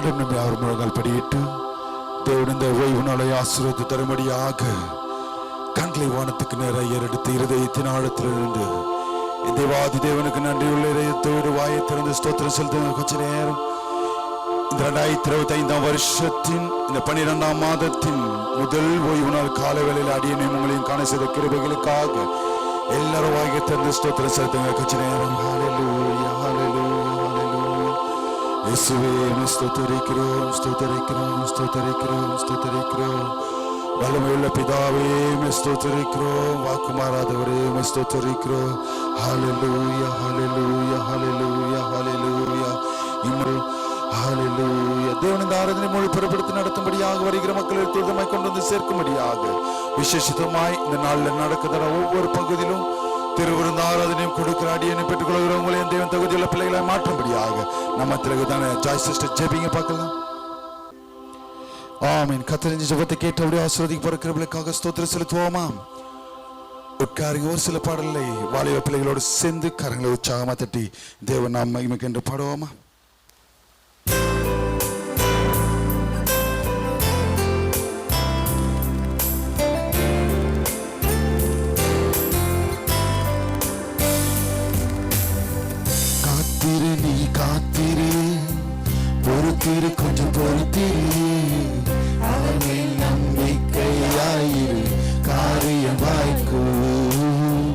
நம்ம யார் முழங்கால் படியிட்டு தேவன் இந்த ஓய்வு நாளை ஆசீர்வதித்து தரும்படியாக கண்களை வானத்துக்கு நேராக ஏறெடுத்து இருதயத்தின் ஆழத்திலிருந்து தேவாதி தேவனுக்கு நன்றியுள்ள இதயத்தோடு வாயை திறந்து ஸ்தோத்திரம் செலுத்த கொஞ்ச நேரம் இந்த 2025 வருஷத்தின் இந்த 12ஆம் மாதத்தின் முதல் ஓய்வு நாள் கால வேளையில் அடியனையும் உங்களையும் காண செய்த கிருபைகளுக்காக எல்லாரும் வாயை திறந்து ஸ்தோத்திரம் செலுத்துங்க கொஞ்ச நேரம். ஹல்லேலூயா ஹல்லேலூயா ஹல்லேலூயா. இயேசுவே ஸ்தோத்திரிக்கிறோம் ஸ்தோத்திரிக்கிறோம் ஸ்தோத்திரிக்கிறோம் ஸ்தோத்திரிக்கிறோம். வல்லமையுள்ள பிதாவே ஸ்தோத்திரிக்கிறோம். வாக்குமாறாதவரே ஸ்தோத்திரிக்கிறோம். ஹல்லேலூயா ஹல்லேலூயா ஹல்லேலூயா ஹல்லேலூயா. ஹல்லேலூயா. தேவன் இந்த ஆராதனை மொழி பெறப்படுத்தி நடத்தும்படியாக வருகிற மக்களை துரிதமாய் கொண்டு வந்து சேர்க்கும்படியாக விசேஷமாய் இந்த நாளில் நடக்குகிற ஒவ்வொரு பகுதியிலும் திருவிருந்த ஆராதனையும் கொடுக்கிற அடியனை பெற்றுக் கொள்கிறவங்களையும் தேவன் தகுதியுள்ள பிள்ளைகளை மாற்றும்படியாக நம்ம தானே ஜாய் சிஸ்டர் ஜெபிங்க பார்க்கலாம். ஆமீன். கர்த்தரின் ஜெபத்தை கேட்டபடியே ஆசீர்வதிக்க போற கிருபைக்காக ஸ்தோத்திரம் செலுத்துவோமா. உட்காருங்க. ஒரு சில பாடலை வாலிப பிள்ளைகளோடு சேர்ந்து கரங்களை உற்சாகமா தட்டி தேவன் நாம் மகிமைக்கு என்று பாடுவோமா. காத்திரு நீ காத்திரு, பொறுத்திரு கொஞ்சம் பொறுத்திரு, அவனை நம்பிக்கையாயிரு காரியம் வாய்க்கும்.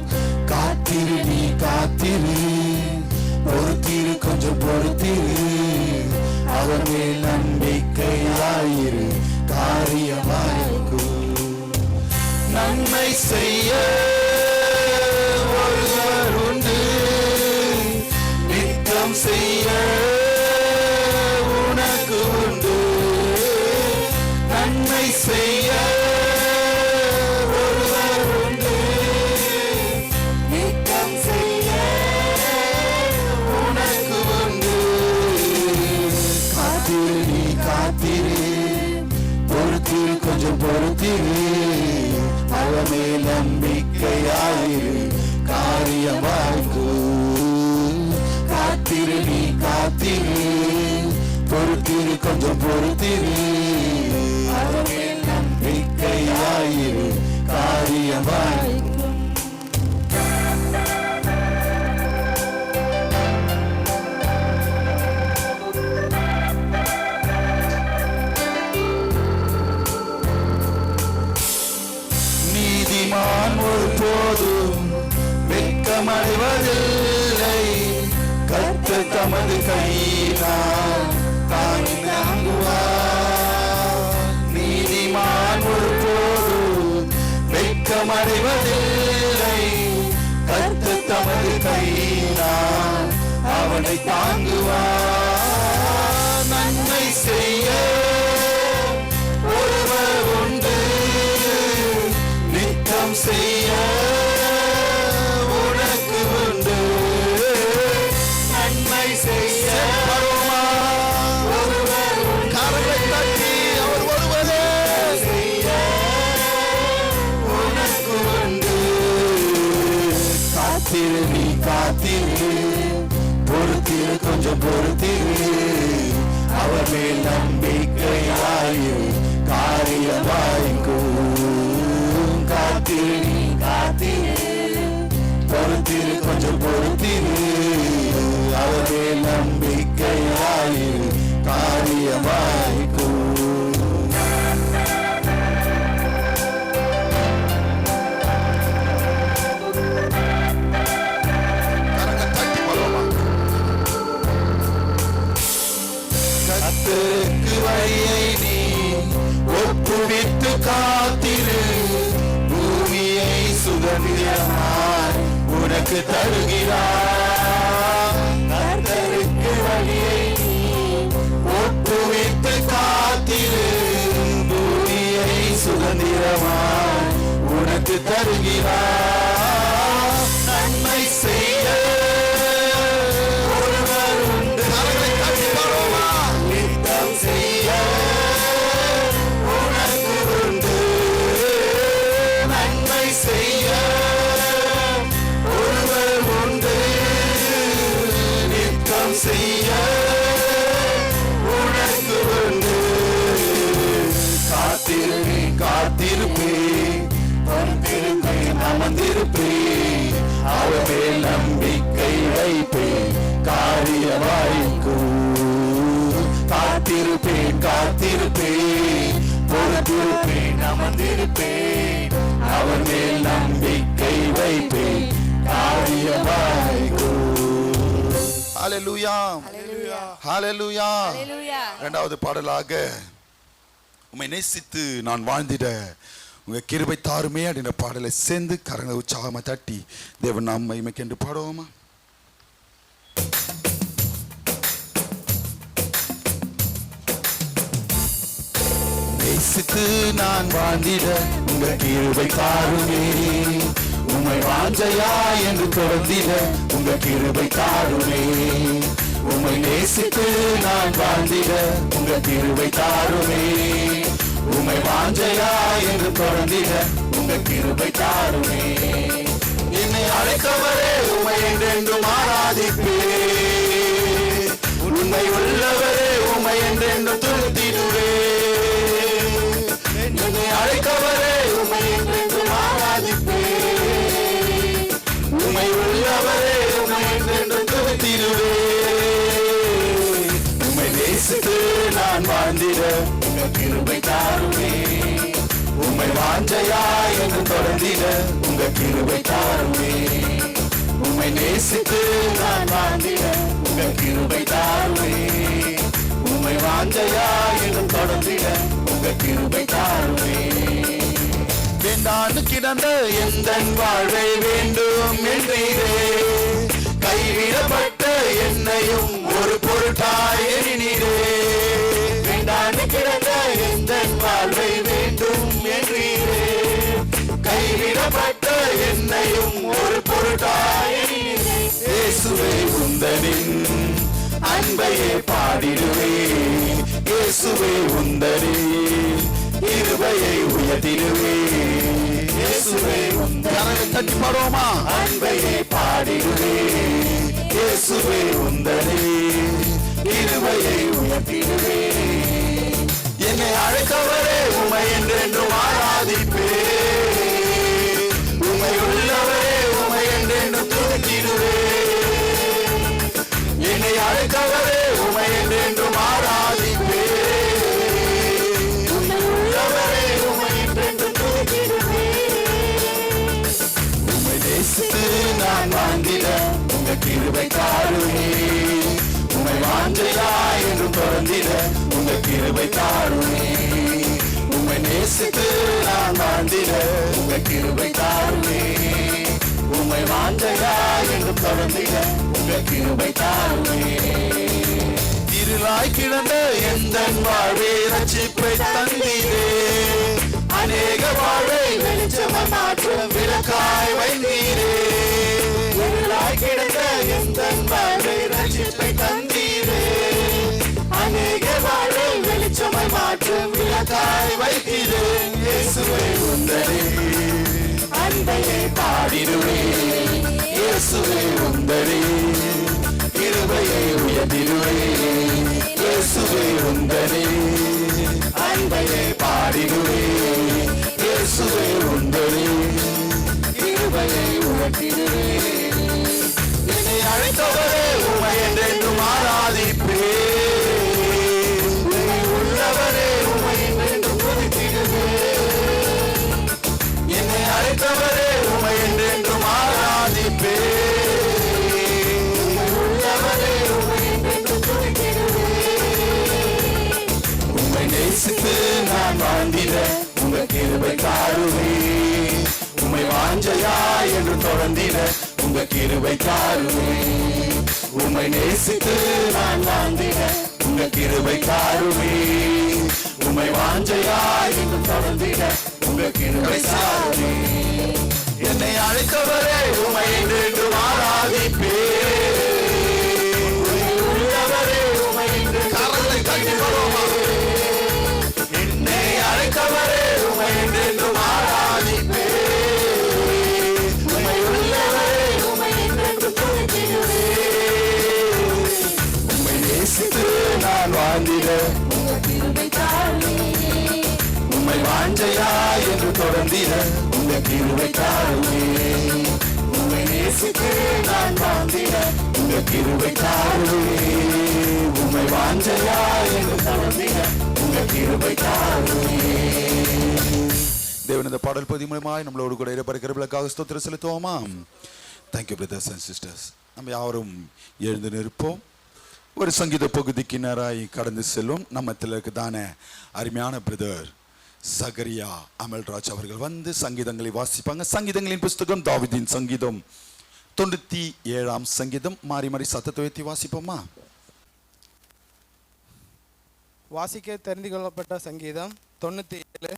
காத்திரு நீ காத்திரு, பொறுத்திரு கொஞ்சம் பொறுத்திரு, அவன் மேல் நம்பிக்கையாயிரு காரியம் வாய்க்கும். நன்மை செய்ய ஒருவர் உண்டு, நித்தம் செய்ய உனக்கு உண்டு. நன்மை செய்ய ஒருவர் உண்டு, நித்தம் செய்ய உனக்கு உண்டு. காத்திரு நீ காத்திரு, பொறுத்திரு கொஞ்சம் பொறுத்திரு, அவனே நம்பிக்கையாயிரு காரியமாகும். காத்திரு நீ காத்திரு, பொறுத்திரு கொஞ்சம் பொறுத்திரு, அவனே நம்பிக்கையாயிரு காரியமாகும். நீதிமான் ஒருபோதும் வெட்கமடைவதில்லை, கர்த்தர் தமது கையினால் தாங்குவார். நீதிமான் ஒருபோதும் வெட்கமடைவதில்லை, கர்த்தர் தமது கையினால் அவனை தாங்குவார். நன்மை செய்ய ஒருவர் உண்டு, நித்தம் செய்ய உனக்கு உண்டு. நன்மை செய்ய ஒருவர் உண்டு, கரங்களை தட்டி அவர் ஒருவரே செய்ய உனக்கு உண்டு. காத்திரு நீ காத்திரு, பொறுத்திரு கொஞ்சம் பொறுத்திரு, அவர் மேல் நம்பிக்கையாயிரு காரியமாய்க்கும். காத்திரு நீ காத்திரு, பொறுத்திரு கொஞ்சம் பொறுத்திரு, அவர் மேல் நம்பிக்கையாயிரு காரியமாய்க்கும். கர்த்தருக்கு வழியை நீ ஒப்புவித்து காத்திரு, பூமியை சுதந்திரமாய் உனக்கு தருகிறார். கர்த்தருக்கு வழியை நீ ஒப்புவித்து காத்திரு, பூமியை சுதந்திரமாய் உனக்கு தருகிறார். நன்மை செய்ய ஒருவர் உண்டு, நித்தம் செய்ய உனக்கு உண்டு. நன்மை செய்ய ஒருவர் உண்டு, நித்தம் செய்ய உனக்கு அமர்ந்திருப்பேன், பொறுத்திருப்பேன், அமர்ந்திருப்பேன், அவர் மேல் நம்பிக்கை வைப்பேன், காரியமாய்க்கும். ஹல்லேலூயா, ஹல்லேலூயா. இரண்டாவது பாடலாக உம்மை நேசித்து நான் வாழ்ந்திட உங்க கிருபை தாருமே அப்படின்ற பாடலை சேர்ந்து கரங்களை உற்சாகமா தட்டி தேவன் நாம் மகிமைக்கென்று பாடுவோமா? நேசித்து நான் வாழ்ந்திட உங்க கிருபை தாருமே, உம்மை வாஞ்சையா என்று தொடர்ந்திட உங்க கிருபை தாருமே, உம்மை நேசித்து நான் வாழ்ந்திட உங்க கிருபை தாருமே, உம்மை வாஞ்சையா என்று தொடர்ந்திட உங்க கிருபை தாருமே. என்னை அழைக்கவரே உம்மை என்றென்றும் ஆராதிப்பேன், உண்மை உள்ளவரே உம்மை என்றென்றும் துதித்திடுவேன். என்னை அழைக்கவரே உம்மை என்றென்றும் ஆராதிப்பேன், உம்மை உள்ளவரே உம்மை என்றென்றும் துதித்திடுவேன். உம்மை நேசித்து நான் வாழ்ந்திட உங்க கிருபை தாருமே, உம்மை வாஞ்சையா என்று தொடர்ந்திட உங்க கிருபை தாருமே, உம்மை நேசித்து நான் வாழ்ந்திட உங்க கிருபை தாருமே, உம்மை வாஞ்சையா என்று தொடர்ந்திட உங்க கிருபை தாருமே. வேண்டான்னு கிடந்த எந்தன் வாழ்வை வேண்டும் என்றீரே, கைவிடப்பட்ட என்னையும் ஒரு பொருட்டாய் எண்ணினீரே. வேண்டான்னு கிடந்த எந்தன் வாழ்வை வேண்டும் என்றீரே, கைவிடப்பட்ட என்னையும் ஒரு பொருட்டாய் எண்ணினீரே. இயேசுவே உந்தனின் அன்பையே பாடிடுவேன், இயேசுவே உந்தனின் கிருபையை உயர்த்திடுவேன், இயேசுவே உந்தனின் தட்டி பாடுவோமா? அன்பையை பாடிடுவேன், இயேசுவே உந்தனின் கிருபையை உயர்த்திடுவேன். என்னை அழைக்கவரே உம்மை என்றென்றும் ஆராதிப்பேன், உம்மை உள்ளவரே உம்மை என்றென்றும் துதித்திடுவேன். என்னை அழைக்கவரே உம்மை என்றென்றும் ஆராதிப்பேன், உம்மை உள்ளவரே உம்மை என்றென்றும் துதித்திடுவேன். உம்மை நேசித்து நான் வாழ்ந்திட உங்க கிருபை தாருமே, உம்மை வாஞ்சையா என்று தொடர்ந்திட உங்க கிருபை தாருமே, உம்மை நேசித்து நான் வாழ்ந்திட உங்க கிருபை தாருமே, உம்மை வாஞ்சையா என்று தொடர்ந்திட உங்க கிருபை தாருமே. இருளாய் கிடந்த எந்தன் வாழ்வே ரட்சிப்பை தந்தீரே, அநேக வாழ்வை வெளிச்சமாய் மாற்றும் விளக்காய் வைத்தீரே. இருளாய் கிடந்த எந்தன் வாழ்வை ரட்சிப்பை தந்தீரே, அநேக வாழ்வை வெளிச்சமாய் மாற்றும் விளக்காய் வைத்தீரே. இயேசுவே உந்தனே அன்பையை பாடிடுவேன், இயேசுவே உந்தனே கிருபையை உயர்த்திடுவேன், இயேசுவே உந்தனே அன்பையை பாடிடுவேன், இயேசுவே உந்தனே கிருபையை உயர்த்திடுவேன். என்னை அழைத்தவரே உம்மை என்றென்றும் ஆராதிப்பேன், உம்மை உள்ளவரே உம்மை என்றென்றும் துதித்திடுவேன். என்னை அழைத்தவரே உம்மை என்றென்றும் ஆராதிப்பேன், உம்மை உள்ளவரே உம்மை என்றென்றும் துதித்திடுவேன். உம்மை நேசித்து நான் வாழ்ந்திட உங்க கிருபை தாருமே, உம்மை வாஞ்சையா என்று தொடர்ந்திட உங்க கிருபை தாருமே, உம்மை நேசித்து நான் வாழ்ந்திட உங்க கிருபை தாருமே, உம்மை வாஞ்சையா என்று தொடர்ந்திட உங்க கிருபை தாருமே. என்னை அழைத்தவரே உம்மை என்றென்றும் ஆராதிப்பேன், உம்மை உள்ளவரே உம்மை என்றென்றும் கரங்களை தட்டி பாடுவோமா? என்னை அழைத்தவரே உம்மை என்றென்றும் ஆராதிப்பேன், உம்மை உள்ளவரே உம்மை என்றென்றும் துதித்திடுவேன். உம்மை நேசித்து நான் வாழ்ந்திட உங்க கிருபை தாருமே, உம்மை வாஞ்சையா என்று தொடர்ந்திட உங்க கிருபை தாருமே, உம்மை நேசித்து நான் வாழ்ந்திட உங்க கிருபை தாருமே, உம்மை வாஞ்சையா என்று தொடர்ந்திட உங்க தேவன் இந்த பாடல் பகுதி மூலமாய் நம்மளோடு கூட இருப்பதற்காக ஸ்தோத்திரம் செலுத்துவோமா? Thank you brothers and sisters. நம்ம யாரும் எழுந்து நிற்போம். ஒரு சங்கீத பகுதிக்கு நேராய் கடந்து செல்லும். நம்மத்தில் இருக்குதான அருமையான பிரதர் சகரியா அமல்ராஜ் அவர்கள் வந்து சங்கீதங்களை வாசிப்பாங்க. சங்கீதங்களின் புஸ்தகம் தாவீதின் சங்கீதம் 97ஆம் சங்கீதம். மாறி மாறி சத்தத்தை உயர்த்தி வாசிப்போமா? வாசிக்க தெரிந்து கொள்ளப்பட்ட சங்கீதம் 97.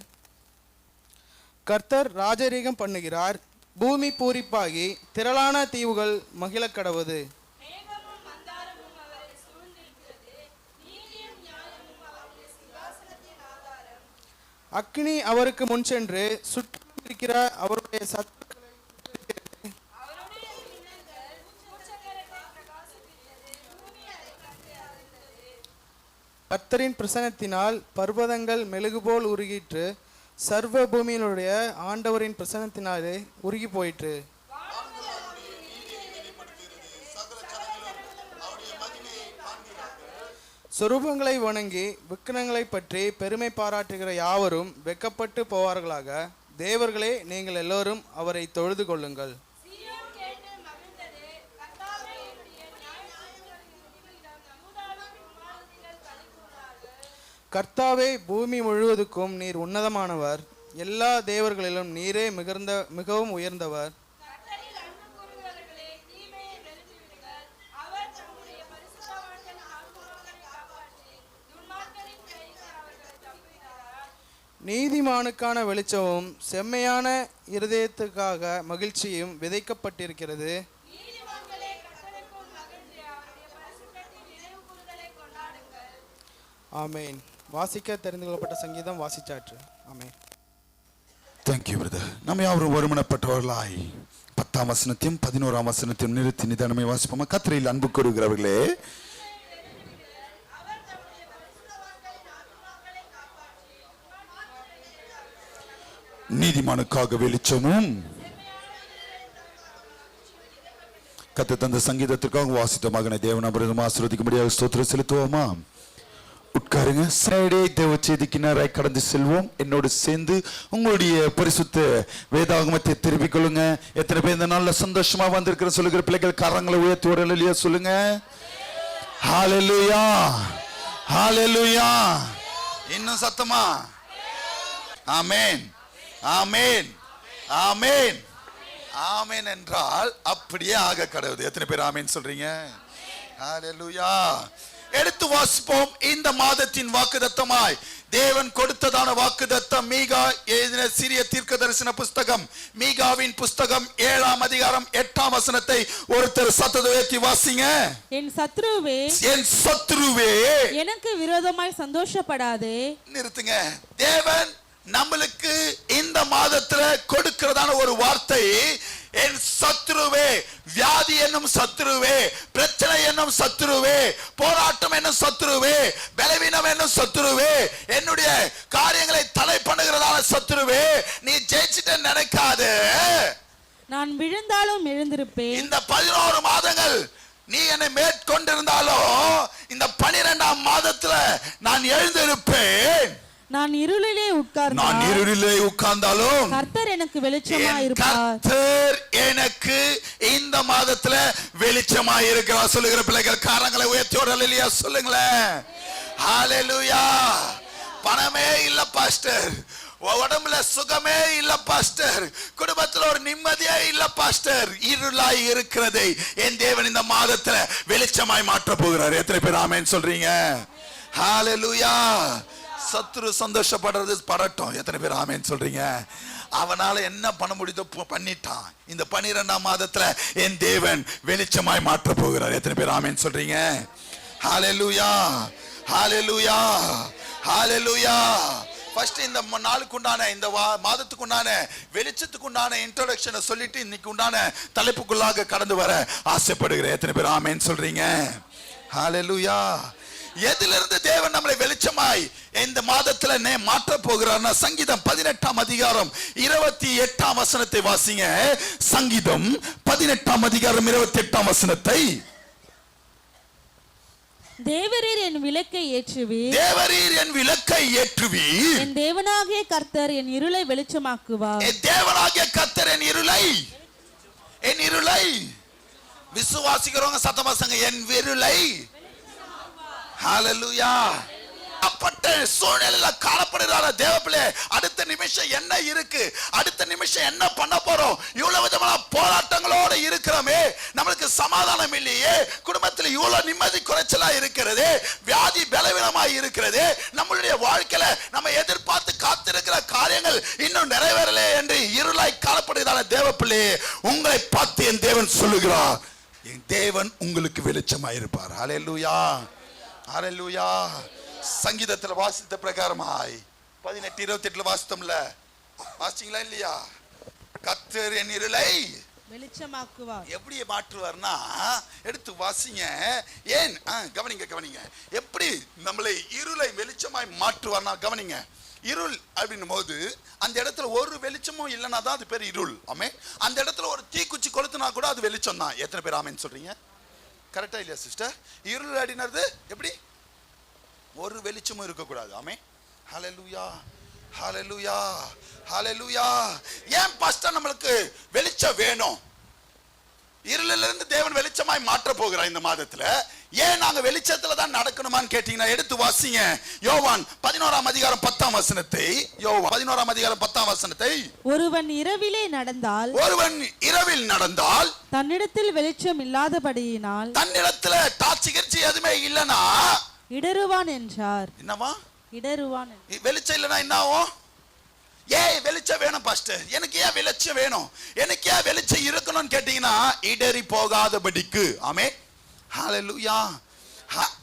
கர்த்தர் ராஜரீகம் பண்ணுகிறார், பூமி பூரிப்பாகி திரளான தீவுகள் மகிழ கடவுது. அக்னி அவருக்கு முன் சென்று சுற்றிருக்கிற அவருடைய கர்த்தரின் பிரசன்னத்தினால் பர்வதங்கள் மெழுகுபோல் உருகிற்று, சர்வ பூமியினுடைய ஆண்டவரின் பிரசன்னத்தினாலே உருகி போயிற்று. சொரூபங்களை வணங்கி விக்கிரங்களை பற்றி பெருமை பாராட்டுகிற யாவரும் வெக்கப்பட்டு போவார்களாக. தேவர்களே, நீங்கள் எல்லோரும் அவரை தொழுது கொள்ளுங்கள். கர்த்தாவே, பூமி முழுவதுக்கும் நீர் உன்னதமானவர், எல்லா தேவர்களிலும் நீரே மிகவும் உயர்ந்தவர். நீதிமானுக்கான வெளிச்சமும் செம்மையான இருதயத்துக்காக மகிழ்ச்சியும் விதைக்கப்பட்டிருக்கிறது. ஆமென். வாசிக்க தெரிந்து கொள்ளப்பட்ட சங்கீதம் வாசிச்சாற்று. ஆமென். Thank you brother. நம்ம யாவரும் ஒருமனப்பட்டவர்களாய் 10ஆம் வசனத்தையும் 11ஆம் வசனத்தையும் நிறுத்தி நிதானமே வாசிப்போமா? கர்த்தரில் அன்பு கூறுகிறவர்களே, நீதிமானுக்காக வெளிச்சமும் கர்த்தர் தந்த சங்கீதத்திற்காக வாசித்த மகனை தேவன் ஆசீர்வதிக்கும்படியாக ஸ்தோத்திரம் செலுத்துவோமா? உட்காருங்க. சைடே தேவ செய்திக்கு நேராய் கடந்து செல்வோம். என்னோடு சேர்ந்து உங்களுடைய பரிசுத்த வேதாகமத்தை திருப்பிக் கொள்ளுங்க. எத்தனை பேர் இந்த நாள்ல சந்தோஷமா வந்திருக்கிற சொல்லுகிற பிள்ளைகள் கரங்களை உயர்த்தி ஒரு அல்லேலூயா சொல்லுங்க. ஹல்லேலூயா, ஹல்லேலூயா. இன்னும் சத்தமா ஆமென், ஆமென், ஆமென். ஆமென் என்றால் அப்படியே ஆக கடவுது. எத்தனை பேர் ஆமென் சொல்றீங்க? ஹல்லேலூயா. எடுத்து வாசிப்போம். இந்த மாதத்தின் வாக்குத்தத்தமாய் தேவன் கொடுத்ததான வாக்குத்தத்தம் மீகா எழுதின சிறிய தீர்க்க தரிசன புஸ்தகம், மீகாவின் புஸ்தகம் 7ஆம் அதிகாரம் 8ஆம் வசனத்தை ஒருத்தர் சத்தத்தை உயர்த்தி வாசிங்க. என் சத்ருவே, என் சத்ருவே, எனக்கு விரோதமாய் சந்தோஷப்படாதே. நிறுத்துங்க. தேவன் நம்மளுக்கு இந்த மாதத்துல கொடுக்கிறதான ஒரு வார்த்தை, என் சத்ருவே, வியாதி என்னும் சத்ருவே, பிரச்சனை என்னும் சத்ருவே, போராட்டம் என்னும் சத்ருவே, பலவீனம் என்னும் சத்ருவே, என்னுடைய காரியங்களை தடை பண்ணுகிறதான சத்ருவே, நீ ஜெயிச்சிட்ட நினைக்காது. நான் விழுந்தாலும் எழுந்திருப்பேன். இந்த 11 மாதங்கள் நீ என்னை மேற்கொண்டிருந்தாலும் இந்த 12ஆம் மாதத்துல நான் எழுந்திருப்பேன். நான் இருளிலே உட்கார்ந்தாலும் கர்த்தர் எனக்கு வெளிச்சமாய் இருப்பார். கர்த்தர் எனக்கு இந்த மாதத்துல வெளிச்சமாய் இருக்கிறார். சொல்லுகிற பிள்ளைகள் காரங்களை உயர்த்தி ஒரு அல்லேலூயா சொல்லுங்களேன். ஹல்லேலூயா. பணமே இல்ல பாஸ்டர், உடம்புல சுகமே இல்ல பாஸ்டர், குடும்பத்துல ஒரு நிம்மதியே இல்ல பாஸ்டர், இருளாய் இருக்கிறதை என் தேவன் இந்த மாதத்துல வெளிச்சமாய் மாற்ற போகிறார். எத்தனை பேர் ஆமென் சொல்றீங்க? ஹல்லேலூயா. சத்துரு சந்தோஷப்படுறது படட்டும். எத்தனை பேர் ஆமென் சொல்றீங்க? அவனால என்ன பண்ண முடியுதோ பண்ணிட்டான். இந்த 12ஆம் மாதத்துல என் தேவன் வெளிச்சமாய் மாற்ற போகிறார். எத்தனை பேர் ஆமென் சொல்றீங்க? ஹல்லேலூயா, ஹல்லேலூயா, ஹல்லேலூயா. ஃபர்ஸ்ட் இந்த நாளுக்கு உண்டான, இந்த மாதத்துக்கு உண்டான வெளிச்சத்துக்கு உண்டான இன்ட்ரோடக்ஷனை சொல்லிட்டு இன்னைக்கு உண்டான தலைப்புக்குள்ளாக கடந்து வர ஆசைப்படுகிறேன். எத்தனை பேர் ஆமென் சொல்றீங்க? ஹல்லேலூயா. எதிலிருந்து தேவன் நம்மளை வெளிச்சமாய் இந்த மாதத்துல மாற்ற போகிறார்னா, சங்கீதம் 18ஆம் அதிகாரம் 28ஆம் வசனத்தை வாசிங்க. சங்கீதம் 18ஆம் அதிகாரம் 28ஆம் வசனத்தை. தேவரீர் என் விளக்கை ஏற்றுவீர். தேவரீர் என் விளக்கை ஏற்றுவீர். என் தேவனாகிய கர்த்தர் என் இருளை வெளிச்சமாக்குவார். என் தேவனாகிய கர்த்தர் என் இருளை விசுவாசிக்கிறவங்க சத்தமா சொல்லுங்க, என் இருளை. ஹalleluya. அப்பட்ட சூழ்நிலையில காணப்படுகிற தேவப்பிள்ளை, அடுத்த நிமிஷம் என்ன இருக்கு, அடுத்த நிமிஷம் என்ன பண்ண போறோம், இவ்வளவு விதமான போராட்டங்களோட இருக்கிறோமே, நம்மளுக்கு சமாதானம் இல்லையே, குடும்பத்தில் இவ்வளவு நிம்மதி குறைச்சலா இருக்கிறது, வியாதி பலவீனமாய் இருக்கிறது, நம்மளுடைய வாழ்க்கையில நம்ம எதிர்பார்த்து காத்திருக்கிற காரியங்கள் இன்னும் நிறைவேறல என்று இருளாய் காணப்படுகிற தேவப்பிள்ளை, உங்களை பார்த்து என் தேவன் சொல்லுகிறார், என் தேவன் உங்களுக்கு வெளிச்சமாய் இருப்பார். ஹalleluya, ஹalleluya. சங்கீதத்தில் வாசித்த பிரகாரமாய் 18:28 வாசித்தோம்ல, வாசிங்களா இல்லையா? கர்த்தர் என் இருளை வெளிச்சமாக்குவார். எப்படி மாற்றுவார்னா, எடுத்து வாசிங்க. ஏன் கவனிங்க, எப்படி நம்மளை இருளை வெளிச்சமாய் மாற்றுவார்னா கவனிங்க. இருள் அப்படின்னும் போது அந்த இடத்துல ஒரு வெளிச்சமும் இல்லைன்னா தான் அது பேர் இருள். ஆமே. அந்த இடத்துல ஒரு தீக்குச்சி கொளுத்துனா கூட அது வெளிச்சம் தான். எத்தனை பேர் ஆமேன்னு சொல்றீங்க? கரெக்டா இல்லையா சிஸ்டர்? இருள் அப்படின்றது எப்படி? ஒரு வெளிச்சமும் இருக்கக்கூடாது. ஆமே. ஹalleluya, ஹalleluya, ஹalleluya. ஏன் பாஸ்டர் நம்மளுக்கு வெளிச்சம் வேணும்? இருளிலிருந்து தேவன் வெளிச்சமாய் மாற்ற போகிறார் இந்த மாதத்துல. ஏன் நாங்க வெளிச்சத்துல தான் நடக்கணுமான்னு கேட்டீங்கன்னா, எடுத்து வாசிங்க யோவான் 11ஆம் அதிகாரம் 10ஆம் வசனத்தை. யோவான் 11ஆம் அதிகாரம் 10ஆம் வசனத்தை. ஒருவன் இரவில் நடந்தால் தன்னிடத்தில் வெளிச்சம் இல்லாதபடியினால், தன்னிடத்துல டார்ச் கிர்ச்சி எதுவுமே இல்லனா இடறுவான் என்றார். என்னவா? இடறுவான். வெளிச்சம் இல்லனா என்ன ஆகும்? ஏன் வெளிச்சம் வேணும் பாஸ்டர்? எனக்கு ஏன் வெளிச்சம் வேணும், எனக்கு ஏன் வெளிச்சம் இருக்கணும்னு கேட்டீங்கன்னா, இடறி போகாதபடிக்கு. ஆமே. ஹalleluya.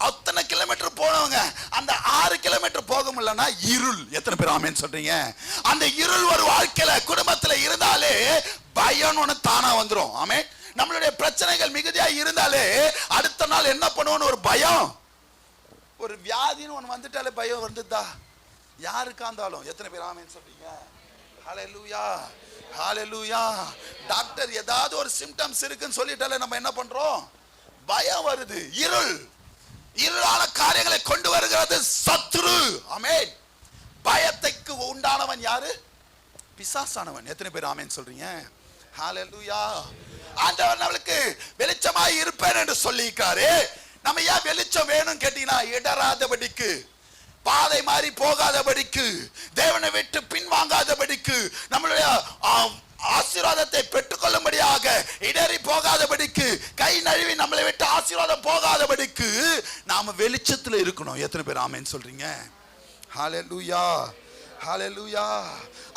அத்தனை கிலோமீட்டர் போனவங்க அந்த 6 கிலோமீட்டர் போக முடியலன்னா இருள். எத்தனை பேர் ஆமேன்னு சொல்றீங்க? அந்த இருள் ஒரு வாழ்க்கையில குடும்பத்துல இருந்தாலே பயம் ஒண்ணு தானா வந்துரும். ஆமே. நம்மளுடைய பிரச்சனைகள் மிகுதியா இருந்தாலே அடுத்த நாள் என்ன பண்ணுவோன்னு ஒரு பயம், ஒரு வியாதின்னு ஒண்ணு வந்துட்டாலே பயம் வந்துதா யாருக்கா இருந்தாலும். எத்தனை பேர் ஆமேன்னு சொல்றீங்க? ஹalleluya, ஹalleluya. டாக்டர் ஏதாவது ஒரு சிம்டம்ஸ் இருக்குன்னு சொல்லிட்டாலே நம்ம என்ன பண்றோம்? பயம் வருது. இருளான காரியங்களை கொண்டு வருகிறது சத்துரு. ஆமென். பயத்துக்கு உண்டானவன் யாரு? பிசாசானவன். எத்தனை பேர் ஆமென் சொல்றீங்க? ஹalleluya. ஆண்டவர் நம்மளுக்கு வெளிச்சமாய் இருப்பேன் என்று சொல்லியிருக்காரு. நம்ம ஏன் வெளிச்சம் வேணும் கேட்டீங்கன்னா, இடராதபடிக்கு, பாதை மாறி போகாதபடிக்கு, தேவனை விட்டு பின்வாங்காதபடிக்கு, நம்மளுடைய ஆசீர்வாதத்தை பெற்றுக்கொள்ளும்படியாக, இடறி போகாதபடிக்கு, கை நழுவி நம்மளை விட்டு ஆசீர்வாதம் போகாதபடிக்கு நாம வெளிச்சத்துல இருக்கணும். எத்தனை பேர் ஆமென் சொல்றீங்க? ஹalleluya, ஹalleluya.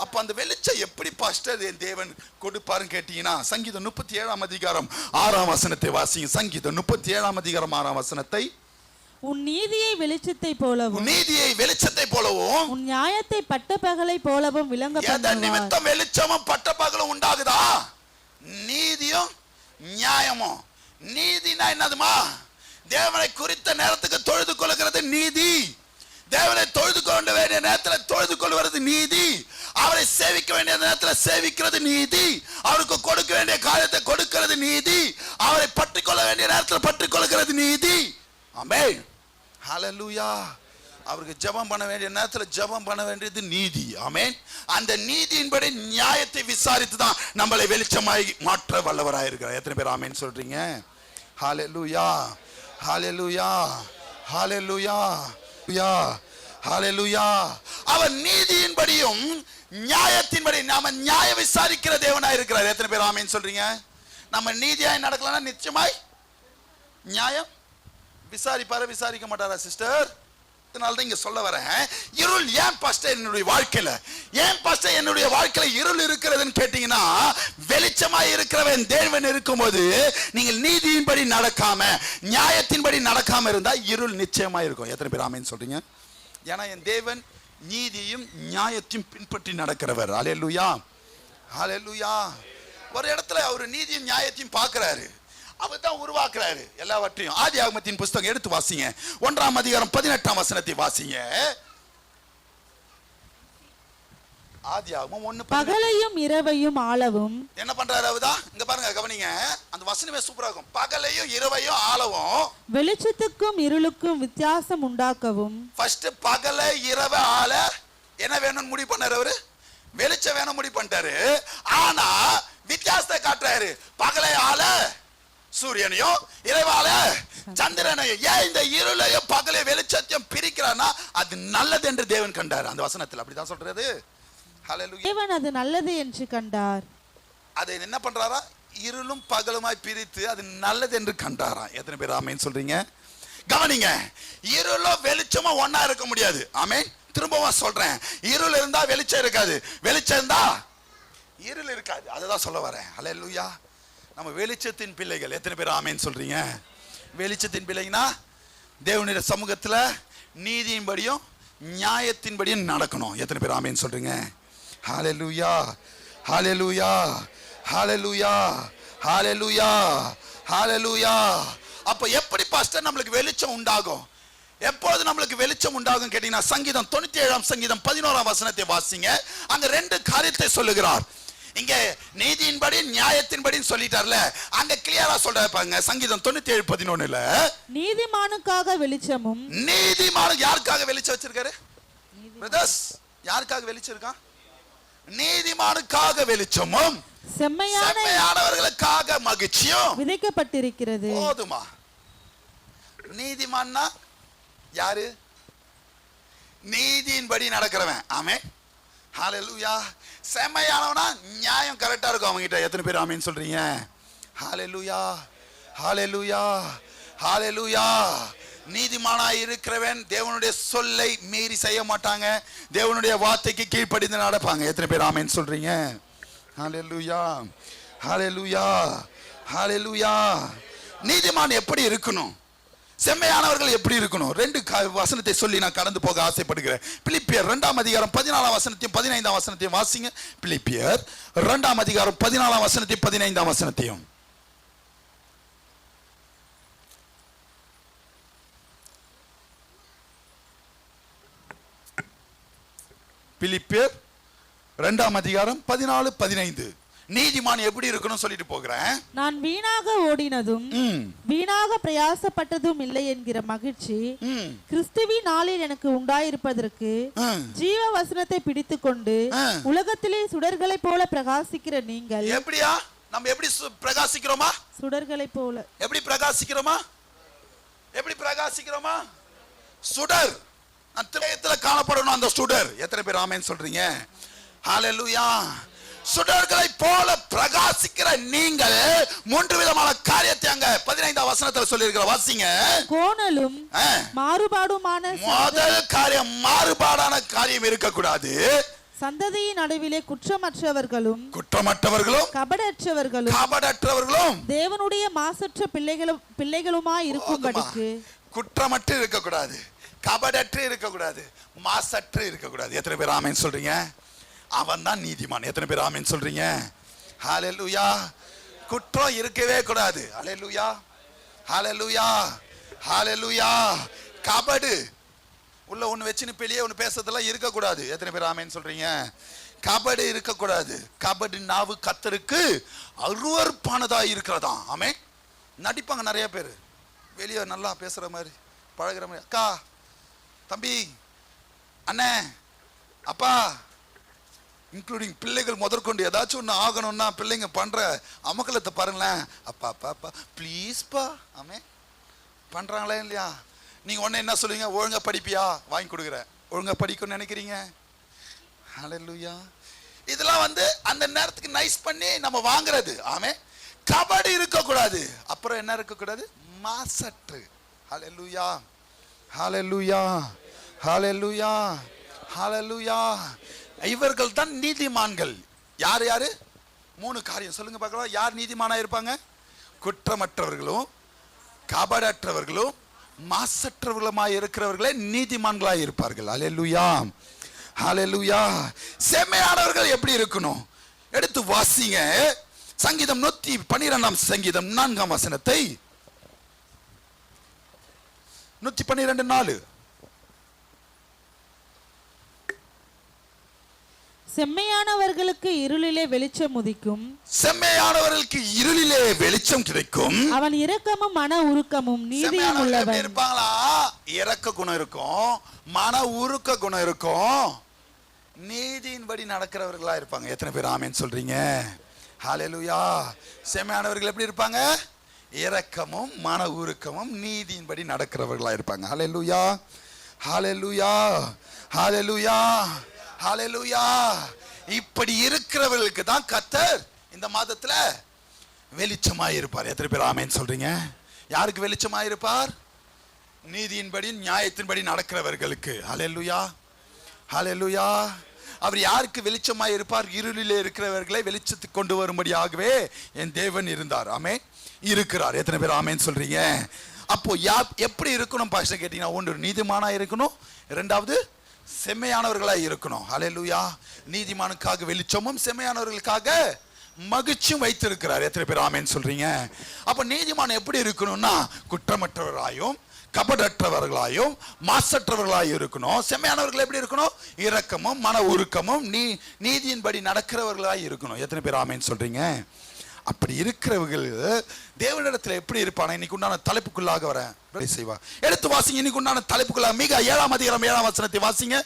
அப்ப அந்த வெளிச்சம் எப்படி பாஸ்டர் என் தேவன் கொடுப்பாருன்னு கேட்டீங்கன்னா, சங்கீதம் 37ஆம் அதிகாரம் 6ஆம் வசனத்தை வாசிங்க. சங்கீதம் 37ஆம் அதிகாரம் 6ஆம் வசனத்தை. உன் நீதியை வெளிச்சத்தை போலவும், நீதியை வெளிச்சத்தை போலவும், உன் நியாயத்தை பட்டப்பகலை போலவும் விளங்க பண்ணுவார். நிமித்தம் வெளிச்சமும் பட்டப்பகலும் உண்டாகுதா? நீதியும் நியாயமும். நீதினா என்னதுமா? தேவனை குறித்த நேரத்துக்கு தொழுது கொள்கிறது நீதி. தேவனை தொழுது கொள்ள வேண்டிய நேரத்தில் தொழுது கொள்வது நீதி. அவரை சேவிக்க வேண்டிய நேரத்தில் சேவிக்கிறது நீதி. அவருக்கு கொடுக்க வேண்டிய காரியத்தை கொடுக்கிறது நீதி. அவரை பற்றிக்கொள்ள வேண்டிய நேரத்தில் பற்றிக்கொள்கிறது நீதி. ஆமென். ஹalleluya. அவருக்கு ஜெபம் பண்ண வேண்டிய நேரத்தில் ஜெபம் பண்ண வேண்டியது நீதி. ஆமென். அந்த நீதியின்படி நியாயத்தை விசாரித்து தான் நம்மளை வெளிச்சமாய் மாற்ற வல்லவராய் இருக்கிறார். எத்தனை பேர் ஆமென் சொல்றீங்க? ஹalleluya, ஹalleluya, ஹalleluya, ஹalleluya. அவர் நீதியின்படியும் நியாயத்தின்படி நாம நியாய விசாரிக்கிற தேவனாய் இருக்கிறார். எத்தனை பேர் ஆமென் சொல்றீங்க? நம்ம நீதியாய் நடக்கலன்னா நிச்சயமாய் நியாயம் விசாரிப்பார, விசாரிக்க மாட்டாரா சிஸ்டர்? அதனால இங்க சொல்ல வரேன், இருள் ஏன் பாஸ்டர் என்னுடைய வாழ்க்கையில, ஏன் பாஸ்டர் என்னுடைய வாழ்க்கையில இருள் இருக்கிறதுன்னு கேட்டீங்கன்னா, வெளிச்சமாய் இருக்கிறவன் தேவன் இருக்கும்போது நீங்கள் நீதியின்படி நடக்காம, நியாயத்தின்படி நடக்காம இருந்தா இருள் நிச்சயமா இருக்கும். எத்தனை பேர் ஆமென் சொல்றீங்க? ஏன்னா என் தேவன் நீதியும் நியாயத்தையும் பின்பற்றி நடக்கிறவர். ஹalleluya, ஹalleluya. ஒரு இடத்துல அவர் நீதியும் நியாயத்தையும் பார்க்கிறாரு, அவர் தான் உருவாக்குறாரு எல்லாவற்றையும். ஆதியாகமத்தின் புஸ்தகம் எடுத்து வாசிங்க. 1ஆம் அதிகாரம் 18ஆம் வசனத்தை வாசிங்க. ஆதியாகமம் 1:18. பகலையும் இரவையும் ஆளவும். என்ன பண்றாரு அவர்தான்? இங்க பாருங்க, கவனிங்க, அந்த வசனமே சூப்பரா இருக்கும். பகலையும் இரவையும் ஆளவும், வெளிச்சத்துக்கும் இருளுக்கும் வித்தியாசம் உண்டாக்கவும். ஃபர்ஸ்ட் பகலை இரவை ஆள என்ன வேணும்னு முடிவு பண்ணாரு அவரு. வெளிச்சம் வேணும் முடிவு பண்ணிட்டாரு. ஆனா வித்தியாசத்தை காட்டுறாரு. பகலை ஆள சூரியனையும் இரவால சந்திரனையும். ஏன் இந்த இருளையும் பகலை வெளிச்சத்தையும் பிரிக்கிறான்னா அது நல்லது என்று தேவன் கண்டார். அந்த வசனத்தில் அப்படிதான் சொல்றது. ஹல்லேலூயா. தேவன் அது நல்லது என்று கண்டார். அதை என்ன பண்றாரா? இருளும் பகலுமாய் பிரித்து அது நல்லது என்று கண்டாராம். எத்தனை பேர் ஆமென் சொல்றீங்க? கவனிங்க, இருளும் வெளிச்சமும் ஒன்னா இருக்க முடியாது. ஆமென். திரும்பவும் சொல்றேன், இருள் இருந்தா வெளிச்சம் இருக்காது, வெளிச்சம் இருந்தா இருள் இருக்காது. அதுதான் சொல்ல வரேன். ஹல்லேலூயா. நம்ம வெளிச்சத்தின் பிள்ளைகள். எத்தனை பேர் ஆமென் சொல்றீங்க? வெளிச்சத்தின் பிள்ளைங்கன்னா தேவனுடைய சமூகத்துல நீதியின்படியும் நியாயத்தின்படியும் நடக்கணும். எத்தனை பேர் ஆமென் சொல்றீங்க? ஹல்லேலூயா, ஹல்லேலூயா, ஹல்லேலூயா, ஹல்லேலூயா, ஹல்லேலூயா. அப்ப எப்படி பாஸ்டர் நம்மளுக்கு வெளிச்சம் உண்டாகும்? எப்பொழுது நம்மளுக்கு வெளிச்சம் உண்டாகும் கேட்டீங்கன்னா, சங்கீதம் 97 சங்கீதம் 11 வசனத்தை வாசிங்க. அங்க 2 காரியத்தை சொல்லுகிறார். இங்க நீதியின்படி நியாயத்தின்படி சொல்லிட்டார்ல, அங்க கிளியரா சொல்றாங்க. சங்கீதம் 97:11 நீதிமானுக்காக வெளிச்சமும். நீதிமானுக்கு யாருக்காக வெளிச்சம் வச்சிருக்காரு பிரதர்ஸ்? யாருக்காக வெளிச்சம் இருக்கான்? நீதிமானுக்காக வெளிச்சமும் செம்மையானவர்களுக்காக மகிழ்ச்சியும் விதைக்கப்பட்டிருக்கிறது. போதுமா? நீதிமான்னா யாரு? நீதியின்படி நடக்கிறவன். ஆமென். ஹல்லேலூயா. செம்மையானவனா நியாயம் கரெக்டா இருக்கும் அவங்க கிட்ட. எத்தனை பேர் ஆமென் சொல்றீங்க? ஹல்லேலூயா, ஹல்லேலூயா, ஹல்லேலூயா. நீதிமானாய் இருக்கிறவன் தேவனுடைய சொல்லை மீறி செய்ய மாட்டாங்க, தேவனுடைய வார்த்தைக்கு கீழ்ப்படிந்து நடப்பாங்க. எத்தனை பேர் ஆமென் சொல்றீங்க? ஹல்லேலூயா, ஹல்லேலூயா, ஹல்லேலூயா. நீதிமான் எப்படி இருக்கணும்? செம்மையானவர்கள் எப்படி இருக்கணும்? 2 வசனத்தை சொல்லி நான் கடந்து போக ஆசைப்படுகிறேன். பிலிப்பியர் 2 அதிகாரம் 14 வசனத்தையும் 15 வசனத்தையும் வாசிங்க. பிலிப்பியர் 2 அதிகாரம் 14 வசனத்தையும் 15 வசனத்தையும். பிலிப்பியர் 2 அதிகாரம் 14, 15. நீதிமான் எப்படி இருக்கணும் சொல்லிட்டு போகிறேன். நான் வீணாக ஓடினதும் வீணாக பிரயாசப்பட்டதும் இல்லை என்கிற மகிழ்ச்சி கிறிஸ்துவின் நாளில் எனக்கு உண்டாயிருப்பதற்கு ஜீவ வசனத்தை பிடித்துக் கொண்டு உலகத்திலே சுடர்களை போல பிரகாசிக்கிற நீங்கள். எப்படியா? நம்ம எப்படி பிரகாசிக்கிறோமா? சுடர்களை போல. எப்படி பிரகாசிக்கிறோமா? எப்படி பிரகாசிக்கிறோமா? சுடர். அத்திரயத்துல காணப்படணும் அந்த சுடர். எத்தனை பேர் ஆமென் சொல்றீங்க? ஹல்லேலூயா. சுடர்களை போல பிரகாசிக்கிற நீங்கள் 3 விதமான காரியத்தை அங்க 15 வசனத்துல சொல்லி இருக்கிற. வாசிங்க. கோணலும் மாறுபாடுமான. முதல் காரியம், மாறுபாடான காரியம் இருக்கக்கூடாது. சந்ததியின் நடுவிலே குற்றமற்றவர்களும் கபடற்றவர்களும் தேவனுடைய மாசற்ற பிள்ளைகளுமாய் இருக்கும்படிக்கு. குற்றமற்று இருக்கக்கூடாது, கபடற்று இருக்கக்கூடாது, மாசற்று இருக்கக்கூடாது. எத்தனை பேர் ஆமென் சொல்றீங்க? அவன் தான் நீதிமான். எத்தனை பேர் ஆமென் சொல்றீங்க? ஹல்லேலூயா. குற்றம் இருக்கவே கூடாது. ஹல்லேலூயா, ஹல்லேலூயா, ஹல்லேலூயா. கபடு உள்ள ஒண்ணு வச்சுன்னு வெளியே ஒண்ணு பேசுறதெல்லாம் இருக்கக்கூடாது. எத்தனை பேர் ஆமென் சொல்றீங்க? கபடு இருக்கக்கூடாது. கபடு நாவு கர்த்தருக்கு அருவருப்பானதா இருக்கிறதா. ஆமென். நடிப்பாங்க நிறைய பேர், வெளியே நல்லா பேசுற மாதிரி பழகுற மாதிரி. அக்கா, தம்பி, அண்ணே, அப்பா, இன்க்ளூடிங் பிள்ளைகள் முதற்கொண்டு ஏதாச்சும் ஒன்று ஆகணும்னா பிள்ளைங்க பண்ற அமக்கலத்தை பாருங்களேன். அப்பா அப்பா அப்பா ப்ளீஸ்ப்பா. ஆமே பண்றாங்களே இல்லையா? நீங்க உடனே என்ன சொல்லுவீங்க? ஒழுங்கா படிப்பியா? வாங்கி கொடுக்குறேன். ஒழுங்கா படிக்கணும்னு நினைக்கிறீங்க? ஹல்லேலூயா. இதெல்லாம் அந்த நேரத்துக்கு நைஸ் பண்ணி நம்ம வாங்குறது. ஆமே. கபடி இருக்கக்கூடாது. அப்புறம் என்ன இருக்கக்கூடாது? மாசற்று. ஹல்லேலூயா, ஹல்லேலூயா, ஹல்லேலூயா, ஹல்லேலூயா. இவர்கள் தான் நீதிமான்கள். யார் யாரு? 3 காரியம் சொல்லுங்க பார்க்கலாம். யார் நீதிமானா இருப்பாங்க? குற்றமற்றவர்களும் கபடற்றவர்களும் மாசற்றவர்களுமாய் இருக்கிறவர்களே நீதிமான்களாய் இருப்பார்கள். ஹல்லேலூயா, ஹல்லேலூயா. செம்மையானவர்கள் எப்படி இருக்கணும்? எடுத்து வாசிங்க. சங்கீதம் 112 சங்கீதம் 4 வசனத்தை. 112:4. செம்மையானவர்களுக்கு இருளிலே வெளிச்சம் உதிக்கும். செம்மையானவர்களுக்கு இருளிலே வெளிச்சம் கிடைக்கும். அவன் இரக்கமும் மன உருக்கமும் நீதியும் உள்ளவன். இருப்பாங்களா? இரக்க குணம் இருக்கும், மன உருக்க குணம் இருக்கும், நீதியின்படி நடக்கிறவர்களா இருப்பாங்க. எத்தனை பேர் ஆமென் சொல்றீங்க? ஹல்லேலூயா. செம்மையானவர்கள் எப்படி இருப்பாங்க? இரக்கமும் மன உருக்கமும் நீதியின்படி நடக்கிறவர்களா இருப்பாங்க. ஹல்லேலூயா, ஹல்லேலூயா, ஹல்லேலூயா, ஹல்லேலூயா. இப்படி இருக்கிறவர்களுக்கு தான் கர்த்தர் இந்த மாதத்துல வெளிச்சமாய் இருப்பார். எத்தனை பேர் ஆமென் சொல்றீங்க? யாருக்கு வெளிச்சமாய் இருப்பார்? நீதியின்படி நியாயத்தின்படி நடக்கிறவர்களுக்கு. ஹல்லேலூயா, ஹல்லேலூயா. அவர் யாருக்கு வெளிச்சமாய் இருப்பார்? இருளிலே இருக்கிறவர்களை வெளிச்சத்துக்கு கொண்டு வரும்படியாகவே என் தேவன் இருந்தார். ஆமென், இருக்கிறார். எத்தனை பேர் ஆமென் சொல்றீங்க? அப்போ எப்படி இருக்கணும் பாஸ்டர் கேட்டீங்கன்னா, ஒன்று நீதிமானா இருக்கணும், இரண்டாவது செம்மையானவர்களாக இருக்கணும். ஹல்லேலூயா. நீதிமானுக்காக வெளிச்சமும் செம்மையானவர்களுக்காக மகிழ்ச்சியும் வைத்திருக்கிறார். எத்தனை பேர் ஆமென் சொல்றீங்க? அப்ப நீதிமான் எப்படி இருக்கணும்னா, குற்றமற்றவராயும் கபடற்றவர்களாயும் மாசற்றவர்களாயும் இருக்கணும். செம்மையானவர்கள் எப்படி இருக்கணும்? இரக்கமும் மன உருக்கமும் நீதியின்படி நடக்கிறவர்களாய் இருக்கணும். எத்தனை பேர் ஆமென் சொல்றீங்க? அப்படி இருக்கிறவர்கள் தேவனிடத்தில் எப்படி இருப்பான? இன்னைக்கு உண்டான தலைப்புக்குள்ளாக வரேன் செய்வா. எடுத்து வாசிங்க. இன்னைக்கு உண்டான தலைப்புக்குள்ளாக மீகா 7ஆம் அதிகாரம் 7ஆம் வசனத்தை வாசிங்க.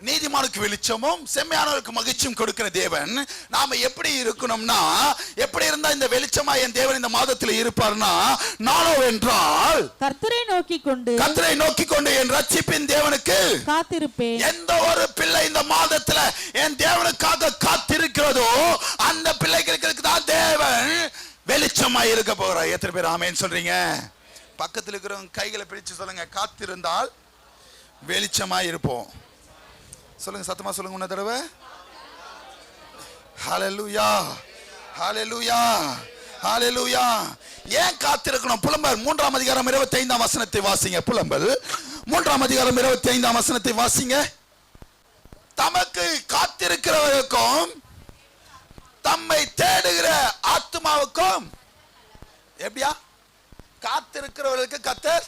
நீதிமானுக்கு வெளிச்சமும் செம்மையானவருக்கு மகிழ்ச்சியும் கொடுக்கிற தேவன் நாம எப்படி இருக்கணும்னா, எப்படி இருந்தா இந்த வெளிச்சமா என் தேவன் இந்த மாதத்தில் இருப்பார்னா, நானோ என்றால் கர்த்தரை நோக்கி கொண்டு என் ரட்சிப்பின் தேவனுக்கு காத்திருப்பேன். எந்த ஒரு பிள்ளை இந்த மாதத்துல என் தேவனுக்காக காத்திருக்கிறதோ அந்த பிள்ளைகளுக்கு தான் தேவன் வெளிச்சமா இருக்க போகிறார். எத்தனை பேர் ஆமென் சொல்றீங்க? பக்கத்தில் இருக்கிறவங்க கைகளை பிடிச்சு சொல்லுங்க, காத்திருந்தால் வெளிச்சமா இருப்போம். சொல்லுங்க, சத்தமா சொல்லுங்க உன்ன தடவை. ஹல்லேலூயா, ஹல்லேலூயா, ஹல்லேலூயா. ஏன் காத்திருக்கணும்? புலம்பல் 3ஆம் அதிகாரம் 25ஆம் வசனத்தை வாசிங்க. புலம்பல் 3ஆம் அதிகாரம் 25ஆம் வசனத்தை வாசிங்க. தமக்கு காத்திருக்கிறவர்களுக்கும் தம்மை தேடுகிற ஆத்துமாவுக்கும் எப்படியா? காத்திருக்கிறவர்களுக்கு கர்த்தர்,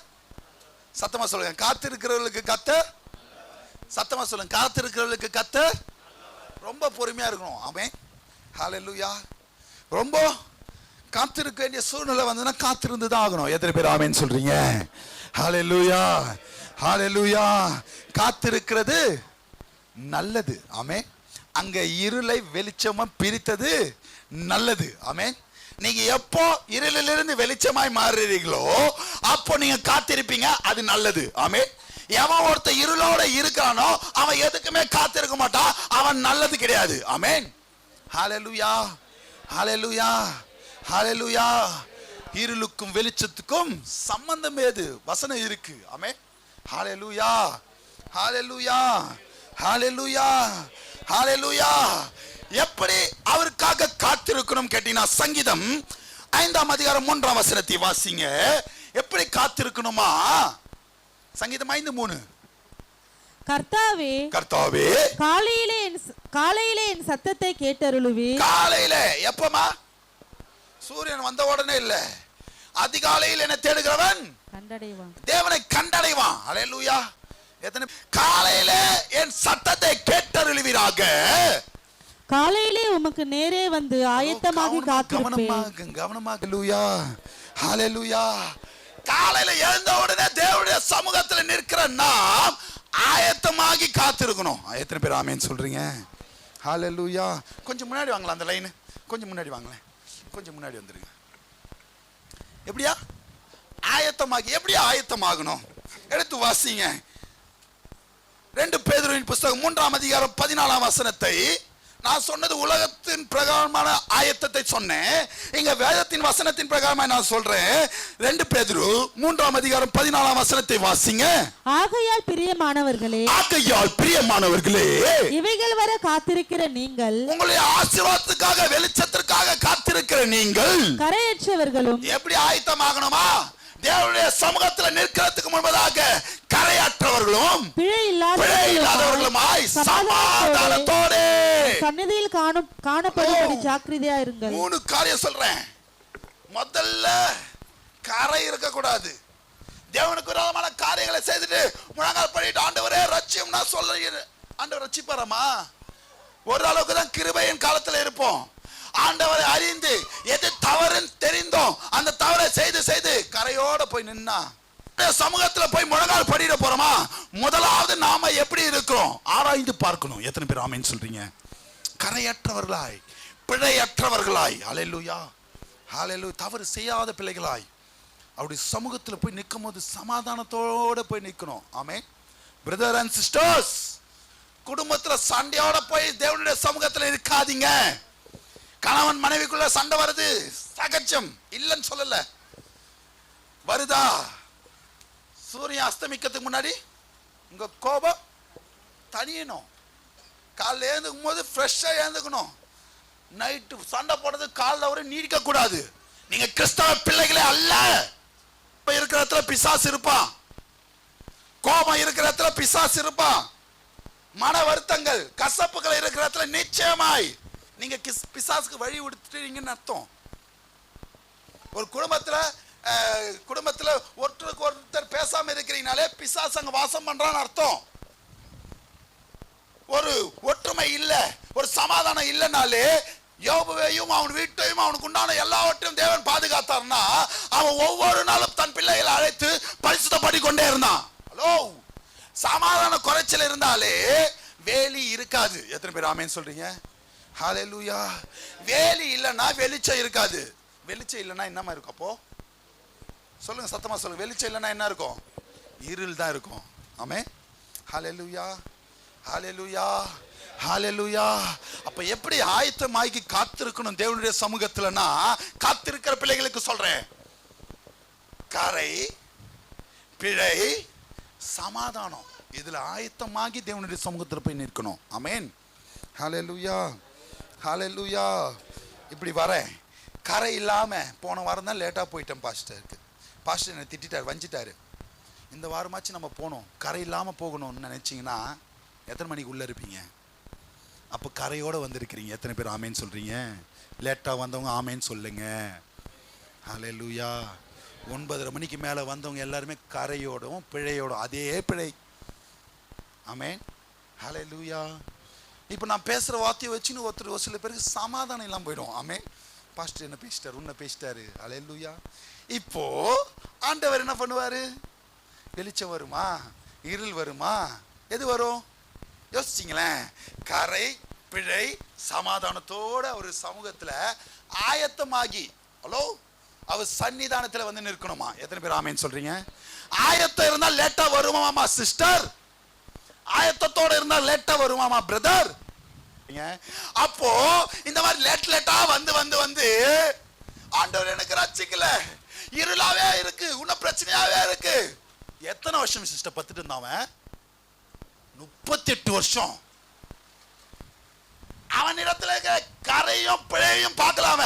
சத்தமா சொல்லுங்க, காத்திருக்கிறவர்களுக்கு கர்த்தர், சத்தமா சொல்லுங்க, காத்திருக்கிறவர்களுக்கு கர்த்தர் ரொம்ப பொறுமையா இருக்கணும். ஆமென், ஹல்லேலூயா. ரொம்ப காத்திருக்க வேண்டிய சூழ்நிலை வந்ததுன்னா காத்திருந்து தான் ஆகணும். எத்தனை பேர் ஆமென் சொல்றீங்க? ஹல்லேலூயா, ஹல்லேலூயா. காத்திருக்கிறது நல்லது. ஆமென். அங்க இருளை வெளிச்சமா பிரித்தது நல்லது. ஆமென். நீங்க எப்போ இருளிலிருந்து வெளிச்சமாய் மாறுறீங்களோ அப்போ நீங்க காத்திருப்பீங்க, அது நல்லது. ஆமென். எவன் ஒருத்த இருளோட இருக்கானோ அவன் எதுக்குமே காத்திருக்க மாட்டான், அவன் நல்லது கிடையாது. ஆமென், ஹல்லேலூயா, ஹல்லேலூயா, ஹல்லேலூயா. இருளுக்கும் வெளிச்சத்துக்கும் சம்பந்தம் ஏது? வசனம் இருக்கு. ஆமென், ஹல்லேலூயா, ஹல்லேலூயா, ஹல்லேலூயா, ஹல்லேலூயா. எப்படி அவருக்காக காத்திருக்கணும் கேட்டீங்கன்னா, சங்கீதம் 5ஆம் அதிகாரம் 3ஆம் வசனத்தை வாசிங்க. எப்படி காத்திருக்கணுமா? சங்கீதம் 5:3. கர்த்தாவே, கர்த்தாவே, காலையிலே என் சத்தத்தை கேட்டருளுவே. காலையில எப்பமா? சூரியன் வந்த உடனே இல்ல, அதிகாலையில் என்ன தேடுகிறவன் கண்டடைவான், தேவனை கண்டடைவான். ஹல்லேலூயா. எத்தனை காலையில என் சத்தத்தை கேட்டருளுவீராக. காலையிலே உமக்கு நேரே வந்து ஆயத்தமாகி காத்திருப்பேன். கவனமாக. ஹல்லேலூயா, ஹல்லேலூயா. காலையில எழுந்த உடனே தேவனுடைய சமூகத்தில் நிற்கிற நாம் ஆயத்தமாகி காத்திருக்கணும். எத்தனை பேர் ஆமென் சொல்றீங்க? ஹல்லேலூயா. கொஞ்சம் முன்னாடி வாங்கலாம், அந்த லைன் கொஞ்சம் முன்னாடி வாங்களேன், கொஞ்சம் முன்னாடி வந்துருங்க. எப்படியா ஆயத்தமாகி? எப்படியா ஆயத்தமாகணும்? எடுத்து வாசிங்க. 2 பேதுருவின் புத்தகம் 3ஆம் அதிகாரம் 14ஆம் வசனத்தை. நான் சொன்னது உலகத்தின் பிரகாரமான ஆயத்தத்தை சொன்னேன், இங்க வேதத்தின் வசனத்தின் பிரகாரமா நான் சொல்றேன். 2 பேதுரு 3ஆம் அதிகாரம் 14ஆம் வசனத்தை வாசிங்க. ஆகையால் பிரியமானவர்களே, இவைகள் வர காத்திருக்கிற நீங்கள், உங்களுடைய ஆசீர்வாதத்துக்காக வெளிச்சத்திற்காக காத்திருக்கிற நீங்கள் கரையற்றவர்களும். எப்படி ஆயத்தமாகணுமா? தேவனுடைய சமூகத்தில் நிற்கிறதுக்கு முன்பதாக கரையற்றவர்களும் பிழை இல்லாதவர்களுமாய் சமாதானத்தோடு சந்நிதியில் காணப்படும்படி ஜாக்கிரதையா இருங்கள். 3 காரியம் சொல்றேன். முதல்ல கரை இருக்கக்கூடாது. தேவனுக்கு விரோதமான காரியங்களை செய்துட்டு முழங்கால் படிட்டு ஆண்டவரே ரட்சியம்னா சொல்ல ஆண்டவர் ரட்சிப்பாராமா? ஒரு அளவுக்கு தான் கிருபையின் காலத்துல இருப்போம். ஆண்டவரை அறிந்து எது தவறுன்னு தெரிந்தோம் அந்த தவறை செய்து செய்து கரையோட போய் நின்னா சமூகத்துல போய் முழங்கால் படிட போறோமா? முதலாவது நாம எப்படி இருக்கிறோம் ஆராய்ந்து பார்க்கணும். எத்தனை பேர் ஆமென் சொல்றீங்க? கரையற்றவர்களாய், பிழையற்றவர்களாய், ஹல்லேலூயா ஹல்லேலூயா, தவறு செய்யாத பிள்ளைகளாய் அப்படி சமூகத்துல போய் நிற்கும் போது சமாதானத்தோட போய் நிற்கணும். ஆமென். பிரதர் அண்ட் சிஸ்டர்ஸ், குடும்பத்துல சண்டையோட போய் தேவனுடைய சமூகத்துல இருக்காதீங்க. கணவன் மனைவிக்குள்ள சண்டை வருது, சகஜம், இல்லைன்னு சொல்லல. வருதா? சூரியன் அஸ்தமிக்கிறதுக்கு முன்னாடி உங்க கோபம் தனியணும். காலைல எழுந்துக்கும் போது ஃப்ரெஷ்ஷா எழுந்துக்கணும். நைட்டு சண்டை போடுறது காலைல வரை நீடிக்க கூடாது. நீங்க கிறிஸ்தவ பிள்ளைகளே அல்ல. இருக்கிற இடத்துல பிசாசு இருப்பான், கோபம் இருக்கிற இடத்துல பிசாசு இருப்பான், மன வருத்தங்கள் கசப்புகள் இருக்கிற இடத்துல நிச்சயமாய் நீங்க பிசாசுக்கு வழி விடுத்துட்டீங்கன்னு அர்த்தம். ஒரு குடும்பத்துல ஒருத்தருக்கு ஒருத்தர் பேசாம இருக்கிறீங்கனாலே பிசாசு அங்க வாசம் பண்றான்னு அர்த்தம். ஒரு ஒற்றுமை இல்ல, ஒரு சமாதானம் இல்லைனாலே யோபுவையும் அவன் வீட்டையும் அவனுக்கு உண்டான எல்லாவற்றையும் தேவன் பாதுகாத்தார்னா அவன் ஒவ்வொரு நாளும் தன் பிள்ளைகளை அழைத்து பரிசுத்தப்படி கொண்டே இருந்தான். ஹலோ, சமாதான குறைச்சல் இருந்தாலே வேலி இருக்காது. எத்தனை பேர் ஆமென் சொல்றீங்க? ஹல்லேலூயா. வேலி இல்லைன்னா வெளிச்சம் இருக்காது. வெளிச்சம் இல்லைன்னா என்னமா இருக்கும்? அப்போ சொல்லுங்க, சத்தமா சொல்லுங்க. வெளிச்சம் இல்லைன்னா என்ன இருக்கும்? இருள் தான் இருக்கும். ஆமென். ஹல்லேலூயா ஹல்லேலூயா ஹல்லேலூயா. அப்ப எப்படி ஆயத்தமாகி காத்திருக்கணும் தேவனுடைய சமூகத்துலனா, காத்திருக்கிற பிள்ளைகளுக்கு சொல்றேன், கரை, பிழை, சமாதானம், இதுல ஆயத்தமாகி தேவனுடைய சமூகத்துல போய் நிற்கணும். ஆமென். ஹல்லேலூயா ஹல்லேலூயா. இப்படி வரேன், கரை இல்லாம போன வாரம் தான் லேட்டா போயிட்டேன் பாஸ்டருக்கு. பாஸ்டர் என்னை திட்டாரு, வஞ்சிட்டாரு. இந்த வாரமாச்சு நம்ம போனோம், கரை இல்லாம போகணும்னு நினைச்சீங்கன்னா எத்தனை மணிக்கு உள்ள இருப்பீங்க? அப்போ கரையோட வந்திருக்கிறீங்க. எத்தனை பேர் ஆமேன்னு சொல்றீங்க? லேட்டா வந்தவங்க ஆமேன்னு சொல்லுங்க. ஹல்லேலூயா. 9:30 மணிக்கு மேல வந்தவங்க எல்லாருமே கரையோடும் பிழையோடும், அதே பிழை. ஆமேன். ஹல்லேலூயா. இப்போ நான் பேசுற வார்த்தையை வச்சுன்னு ஒரு சில பேருக்கு சமாதானம் இல்லாமல் போயிடும். ஆமேன். பாஸ்டர் என்ன பேசிட்டாரு, உன்னை பேசிட்டாரு. ஹல்லேலூயா. இப்போ ஆண்டவர் என்ன பண்ணுவாரு? வெளிச்சம் வருமா, இருள் வருமா, எது வரும்? யோசிச்சிங்களேன். கரை, பிழை, சமாதானத்தோட ஒரு சமூகத்துல ஆயத்தமாகி, ஹலோ, அவர் சன்னிதானத்துல வந்து நிற்கணுமா? எத்தனை பேர் ஆமேன்னு சொல்றீங்க? ஆயத்தம் இருந்தா லேட்டா வருமாமா சிஸ்டர்? ஆயத்தத்தோட இருந்தா லேட்டா வருமாமா பிரதர்? அப்போ இந்த மாதிரி லேட்டா வந்து ஆண்டவர் எனக்கு ரட்சிக்கல, இருளாவே இருக்கு, உன்ன பிரச்சனையாவே இருக்கு. எத்தனை வருஷம் சிஸ்டர் பத்துட்டு இருந்தாவன்? 38 வருஷம். அவன் இடத்துல கரையும் பிழையும் பார்க்கலாம,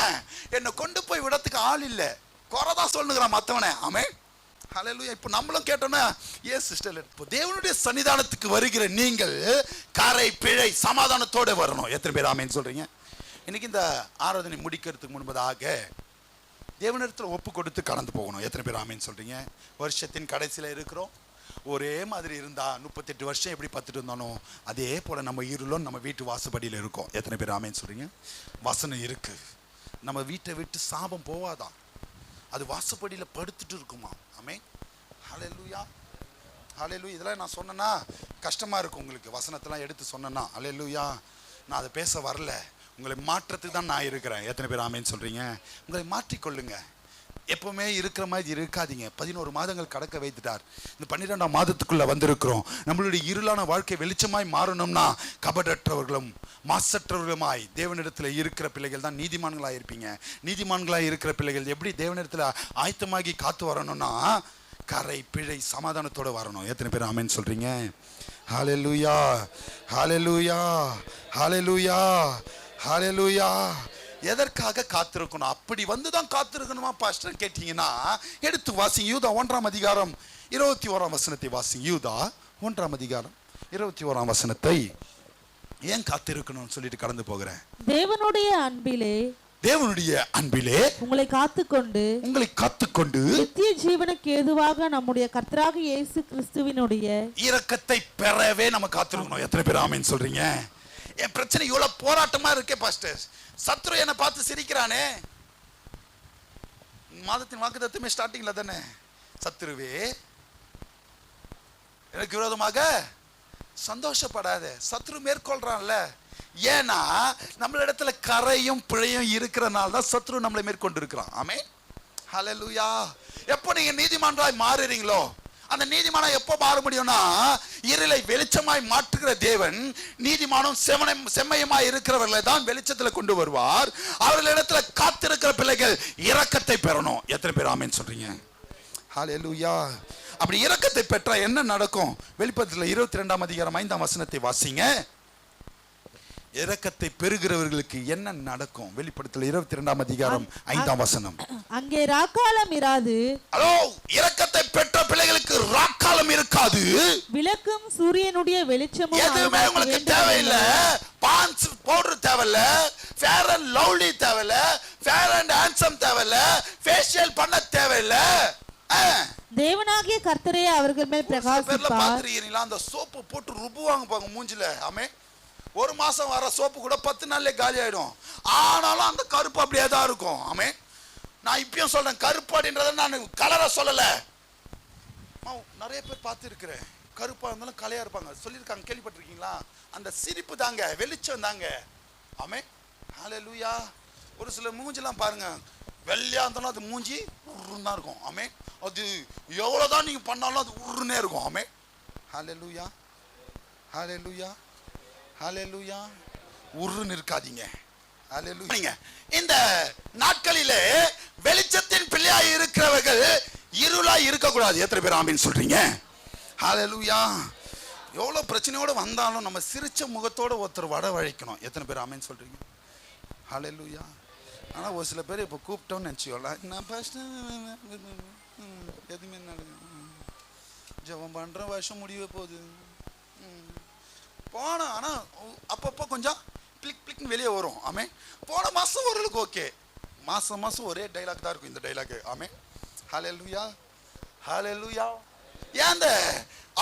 என்னை கொண்டு போய் விடத்துக்கு ஆள் இல்ல, குறைதான் சொல்லுகிறான் மத்தவனே. ஆமென். ஹல்லேலூயா. இப்போ நம்மளும் கேட்டோம்னா, ஏன் சிஸ்டர், இப்போ தேவனுடைய சன்னிதானத்துக்கு வருகிற நீங்கள் கரை, பிழை, சமாதானத்தோட வரணும். எத்தனை பேர் ஆமென் சொல்றீங்க? இன்னைக்கு இந்த ஆராதனை முடிக்கிறதுக்கு முன்பதாக தேவனிடத்துல ஒப்பு கொடுத்து கடந்து போகணும். எத்தனை பேர் ஆமென் சொல்றீங்க? வருஷத்தின் கடைசியில இருக்கிறோம். ஒரே மாதிரி இருந்தா 38 வருஷம் எப்படி பத்துட்டு இருந்தானோ அதே போல நம்ம இருளும் நம்ம வீட்டு வாசப்படியில் இருக்கோம். எத்தனை பேர் ஆமென் சொல்றீங்க? வசனம் இருக்கு, நம்ம வீட்டை விட்டு சாபம் போவாதான், அது வாசப்படியில படுத்துட்டு இருக்குமா. ஆமென். ஹல்லேலூயா ஹல்லேலூயா. இதெல்லாம் நான் சொன்னேன்னா கஷ்டமா இருக்கும் உங்களுக்கு, வசனத்தெல்லாம் எடுத்து சொன்னேன்னா. ஹல்லேலூயா. நான் அதை பேச வரல, உங்களை மாற்றத்துக்கு தான் நான் இருக்கிறேன். எத்தனை பேர் ஆமென் சொல்றீங்க? உங்களை மாற்றிக்கொள்ளுங்க. எப்பவுமே இருக்கிற மாதிரி இருக்காதீங்க. 11 மாதங்கள் கடக்க வைத்துட்டார். இந்த 12ஆம் மாதத்துக்குள்ள வந்திருக்கிறோம். நம்மளுடைய இருளான வாழ்க்கை வெளிச்சமாய் மாறணும்னா கபடற்றவர்களும் மாசற்றவர்களுமாய் தேவனிடத்துல இருக்கிற பிள்ளைகள் தான் நீதிமான்களாய் இருப்பீங்க. நீதிமான்களாய் இருக்கிற பிள்ளைகள் எப்படி தேவனிடத்துல ஆயத்தமாகி காத்து வரணும்னா கரை, பிழை, சமாதானத்தோட வரணும். எத்தனை பேர் ஆமென் சொல்றீங்க? ஹல்லேலூயா ஹல்லேலூயா ஹல்லேலூயா ஹல்லேலூயா. எதற்காக காத்திருக்கணும்? அப்படி வந்துதான் காத்திருக்கணுமா பாஸ்டர் கேட்டீங்கன்னா, எடுத்து வாசிங்க. யூதா 1ஆம் அதிகாரம் 21ஆம் வசனத்தை வாசிங்க. யூதா 1ஆம் அதிகாரம் 21ஆம் வசனத்தை ஏன் காத்திருக்கணும்னு சொல்லிட்டு கடந்து போகிறேன். தேவனுடைய அன்பிலே தேவனுடைய அன்பிலே உங்களை காத்துக்கொண்டு நித்திய ஜீவனுக்கு ஏதுவாக நம்முடைய கர்த்தராகிய இயேசு கிறிஸ்துவினுடைய இரக்கத்தை பெறவே நம்ம காத்திருக்கணும். எத்தனை பேர் ஆமென் சொல்றீங்க? என் பிரச்சனை இவ்வளவு போராட்டமா இருக்கே பாஸ்டர், சத்ரு என்னை பார்த்து சிரிக்கிறானே. மாதத்தின் வாக்குத்தத்தமே ஸ்டார்டிங்ல தானே, சத்ருவே எனக்கு விரோதமாக சந்தோஷப்படாத. சத்ரு மேற்கொள்றான்ல, ஏன்னா நம்ம இடத்துல கரையும் பிழையும் இருக்கிறனால தான் சத்ரு நம்மளை மேற்கொண்டு இருக்கிறான். ஆமென், ஹல்லேலூயா. எப்போ நீங்க நீதிமான்களாய் மாறுறீங்களோ, அந்த நீதிமானம் எப்போ மாற முடியும்னா, இருளை வெளிச்சமாய் மாற்றுகிற தேவன் நீதிமானம் செம்மையமாய் இருக்கிறவர்களை தான் வெளிச்சத்துல கொண்டு வருவார். அவர்களிடத்துல காத்திருக்கிற பிள்ளைகள் இரக்கத்தை பெறணும். எத்தனை பேர் ஆமென் சொல்றீங்க? ஹல்லேலூயா. அப்படி இரக்கத்தை பெற்றா என்ன நடக்கும்? வெளிப்படுத்தல் 22ஆம் அதிகாரம் 5ஆம் வசனத்தை வாசிங்க. இரக்கத்தை பெறுகிறவர்களுக்கு என்ன நடக்கும்? வெளிப்படுத்தல் 22ஆம் அதிகாரம் 5ஆம் வசனம். அங்கே ராக்காலம் இராது. ஹலோ, இரக்கத்தை பெற்ற பிள்ளைகளுக்கு ராக்காலம் இருக்காது. விளக்கும் சூரியனுடைய வெளிச்சமும் எதுவுமே உங்களுக்கு தேவையில்லை. பான்ஸ் பவுடர் தேவையில்லை, ஃபேர் அண்ட் லவ்லி தேவையில்லை, ஃபேர் அண்ட் ஹேண்ட்சம் தேவையில்லை, ஃபேஷியல் பண்ண தேவையில்லை. தேவனாகிய கர்த்தரே அவர்கள் மேல் பிரகாசிப்பார். பாத்துறீங்களா? அந்த சோப்பு போட்டு ருபுவாங்க பாங்க மூஞ்சில. ஆமென். ஒரு மாசம் வர சோப்பு கூட 10 நாள்ல காலி ஆயிடும். ஆனாலும் அந்த கருப்பு அப்படியே தான் இருக்கும். ஆமென். நான் இப்பயும் சொல்றேன், கருப்பு அப்படின்றத நான் கலரை சொல்லல. நிறைய பேர் பார்த்து இருக்கிறேன், கருப்பா இருந்தாலும் கலையா இருப்பாங்க. சொல்லியிருக்காங்க, கேள்விப்பட்டிருக்கீங்களா? அந்த சிரிப்பு தாங்க வெளிச்சம் தாங்க. ஆமென், ஹல்லேலூயா. ஒரு சில மூஞ்சிலாம் பாருங்க, வெள்ளையா இருந்தாலும் அது மூஞ்சி உருன்னு தான் இருக்கும். ஆமென். அது எவ்வளவுதான் நீங்க பண்ணாலும் அது உருன்னே இருக்கும். ஆமென், ஹல்லேலூயா, ஹல்லேலூயா, ஹல்லேலூயா. உருன்னு இருக்காதீங்க. ஹல்லேலூயா. இந்த நாட்களிலே வெளிச்சத்தின் பிள்ளையாய் இருக்கிறவர்கள் இருளாய் இருக்கக்கூடாது. எத்தனை பேர் ஆமீன் சொல்றீங்க? ஹல்லேலூயா. எவ்வளவு பிரச்சனையோட வந்தாலும் நம்ம சிரிச்ச முகத்தோட ஒருத்தர் வரவழைக்கணும். எத்தனை பேர் ஆமீன் சொல்றீங்க? ஹல்லேலூயா. ஆனா ஒரு சில பேர் இப்ப கூப்பிட்டோன்னு நினைச்சுக்கோல, நான் எதுவுமே ஜெபம் பண்ற வருஷம் முடிவே போகுது போன. ஆனா அப்பப்போ கொஞ்சம் பிளிக் பிளிக்னு வெளியே வரும். ஆமே, போன மாசம் ஓரளவுக்கு ஓகே. மாசம் மாசம் ஒரே டைலாக் தான் இருக்கும் இந்த டைலாக். ஆமே, ஹல்லேலூயா, ஹல்லேலூயா. ஏன்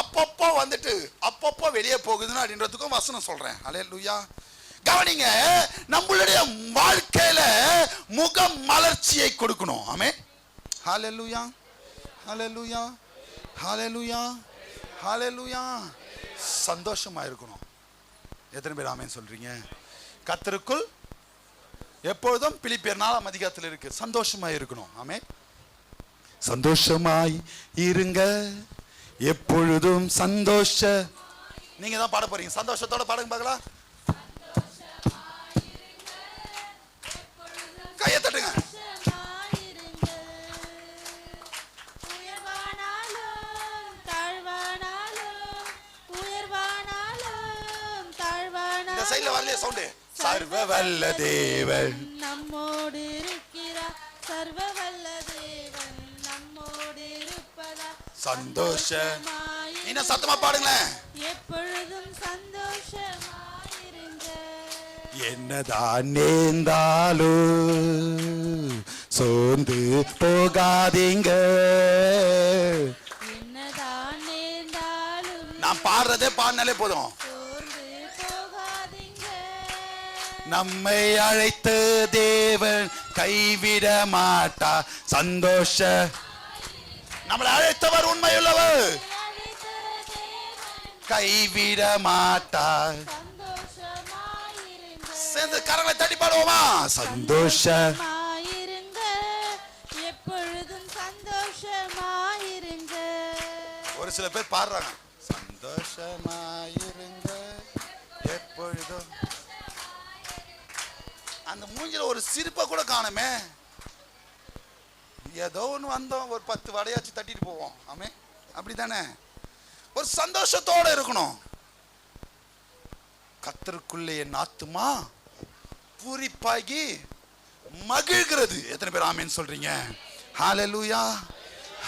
அப்பப்போ வந்துட்டு அப்பப்போ வெளியே போகுதுன்னு அப்படின்றதுக்கும் வசனம் சொல்றேன். ஹல்லேலூயா. கவனிங்க, நம்மளுடைய வாழ்க்கையில முக மலர்ச்சியை கொடுக்கணும். ஆமே, ஹல்லேலூயா, ஹல்லேலூயா, ஹல்லேலூயா, ஹல்லேலூயா. சந்தோஷமா இருக்கணும். எத்தனை பேர் ஆமென் சொல்றீங்க? கர்த்தருக்குள் எப்பொழுதும் பிலிப்பியர் 4ஆம் அதிகாரத்தில் இருக்கு, சந்தோஷமா இருக்கணும். ஆமென். சந்தோஷமாய் இருங்க, எப்பொழுதும் சந்தோஷ. நீங்க தான் பாட போறீங்க, சந்தோஷத்தோட பாடுங்க பார்க்கலாம். கையை தட்டுங்க. சைடுல வரலையே சவுண்ட். சர்வ வல்ல தேவன் நம்மோடு இருக்கிறார், சர்வ வல்ல தேவன் நம்மோடு இருப்பதா சந்தோஷமாய். இன்னும் சத்தமா பாடுங்களேன். எப்பொழுதும் சந்தோஷமாயிருங்க. என்னதான் நேர்ந்தாலும் சோர்ந்து போகாதீங்க. என்னதான் நேர்ந்தாலும் நான் பாடுறதே பாடினாலே போதும். நம்மை அழைத்த தேவன் கைவிட மாட்டா. சந்தோஷ, நம்மளை அழைத்தவர் உண்மையுள்ளவர், கைவிட மாட்டார். சேர்ந்து கரங்களை தட்டி பாடுவோமா? சந்தோஷமாயிருங்க, எப்பொழுதும் சந்தோஷமாயிருங்க. ஒரு சில பேர் பாடுறாங்க, சந்தோஷமாயிருங்க எப்பொழுதும். அந்த மூஞ்சில ஒரு சிரிப்பை கூட காணுமே. ஏதோ ஒன்று வந்தோம், ஒரு 10 வடையாச்சு தட்டிட்டு போவோம். ஆமே, அப்படித்தானே? ஒரு சந்தோஷத்தோட இருக்கணும். கர்த்தருக்குள்ளே என் ஆத்துமா பூரிப்பாகி மகிழ்கிறது. எத்தனை பேர் ஆமென் சொல்றீங்க? ஹல்லேலூயா,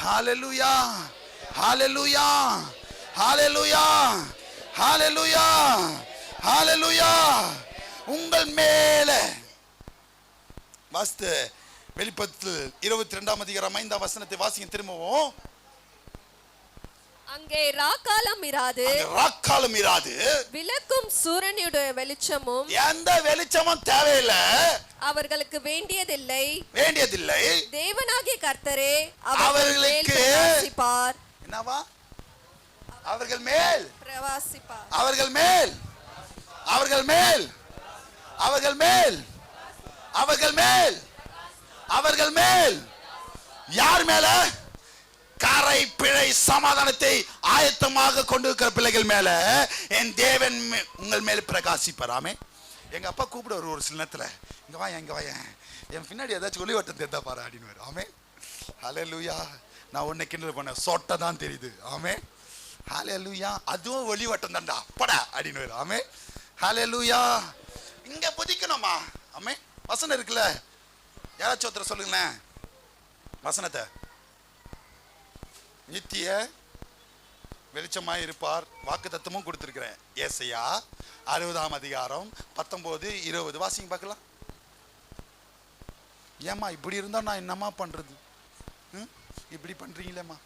ஹல்லேலூயா, ஹல்லேலூயா, ஹல்லேலூயா, ஹல்லேலூயா, ஹல்லேலூயா. உங்கள் மேல வாசித்து வெளிப்படுத்தல் 22ஆம் அதிகாரம் 5ஆம் வசனத்தை வாசிங்க திரும்பவும். அங்கே ராக்காலம் இராது, ராக்காலம் இராது, விளக்கும் சூரியனுடைய வெளிச்சமும் எந்த வெளிச்சமும் தேவையில்லை, அவர்களுக்கு வேண்டியதில்லை. தேவனாகிய கர்த்தரே அவர்களுக்கு பிரகாசிப்பார். என்னவா? அவர்கள் மேல் பிரகாசிப்பார். அவர்கள் மேல் அவர்கள் மேல் அவர்கள் மேல் அவர்கள் மேல் அவர்கள் மேல் யார் மேல? கரை பிழை சமாதானத்தை ஆயத்தமாக கொண்டிருக்கிற பிள்ளைகள் மேல என் தேவன் உங்கள் மேல் பிரகாசிப்பாராமே. எங்க அப்பா கூப்பிடுவார் ஒரு சில நேரத்துல, இங்க வாயா என் பின்னாடி ஏதாச்சும் ஒளி வட்டம் தெரிந்தா பாரு அப்படின்னு. ஆமே ஹல்லேலூயா. நான் உன்னை கிண்டல் பண்ண சொட்ட தான் தெரியுது. ஆமே ஹல்லேலூயா. அதுவும் ஒளி வட்டம் தான்டா படா அப்படின்னு. ஆமே ஹல்லேலூயா. இங்க புதிக்கணுமா? ஆமே வசனம் இருக்குல்ல, யாராச்சும் ஒருத்தர் சொல்லுங்களேன் வசனத்தை. நித்திய வெளிச்சமாய் இருப்பார், வாக்கு தத்துவமும் கொடுத்திருக்கிறேன். ஏசாயா 60ஆம் அதிகாரம் 19, 20 வாசிங்க பார்க்கலாம். ஏம்மா இப்படி இருந்தா நான் என்னம்மா பண்றது? இப்படி பண்றீங்களேம்மா.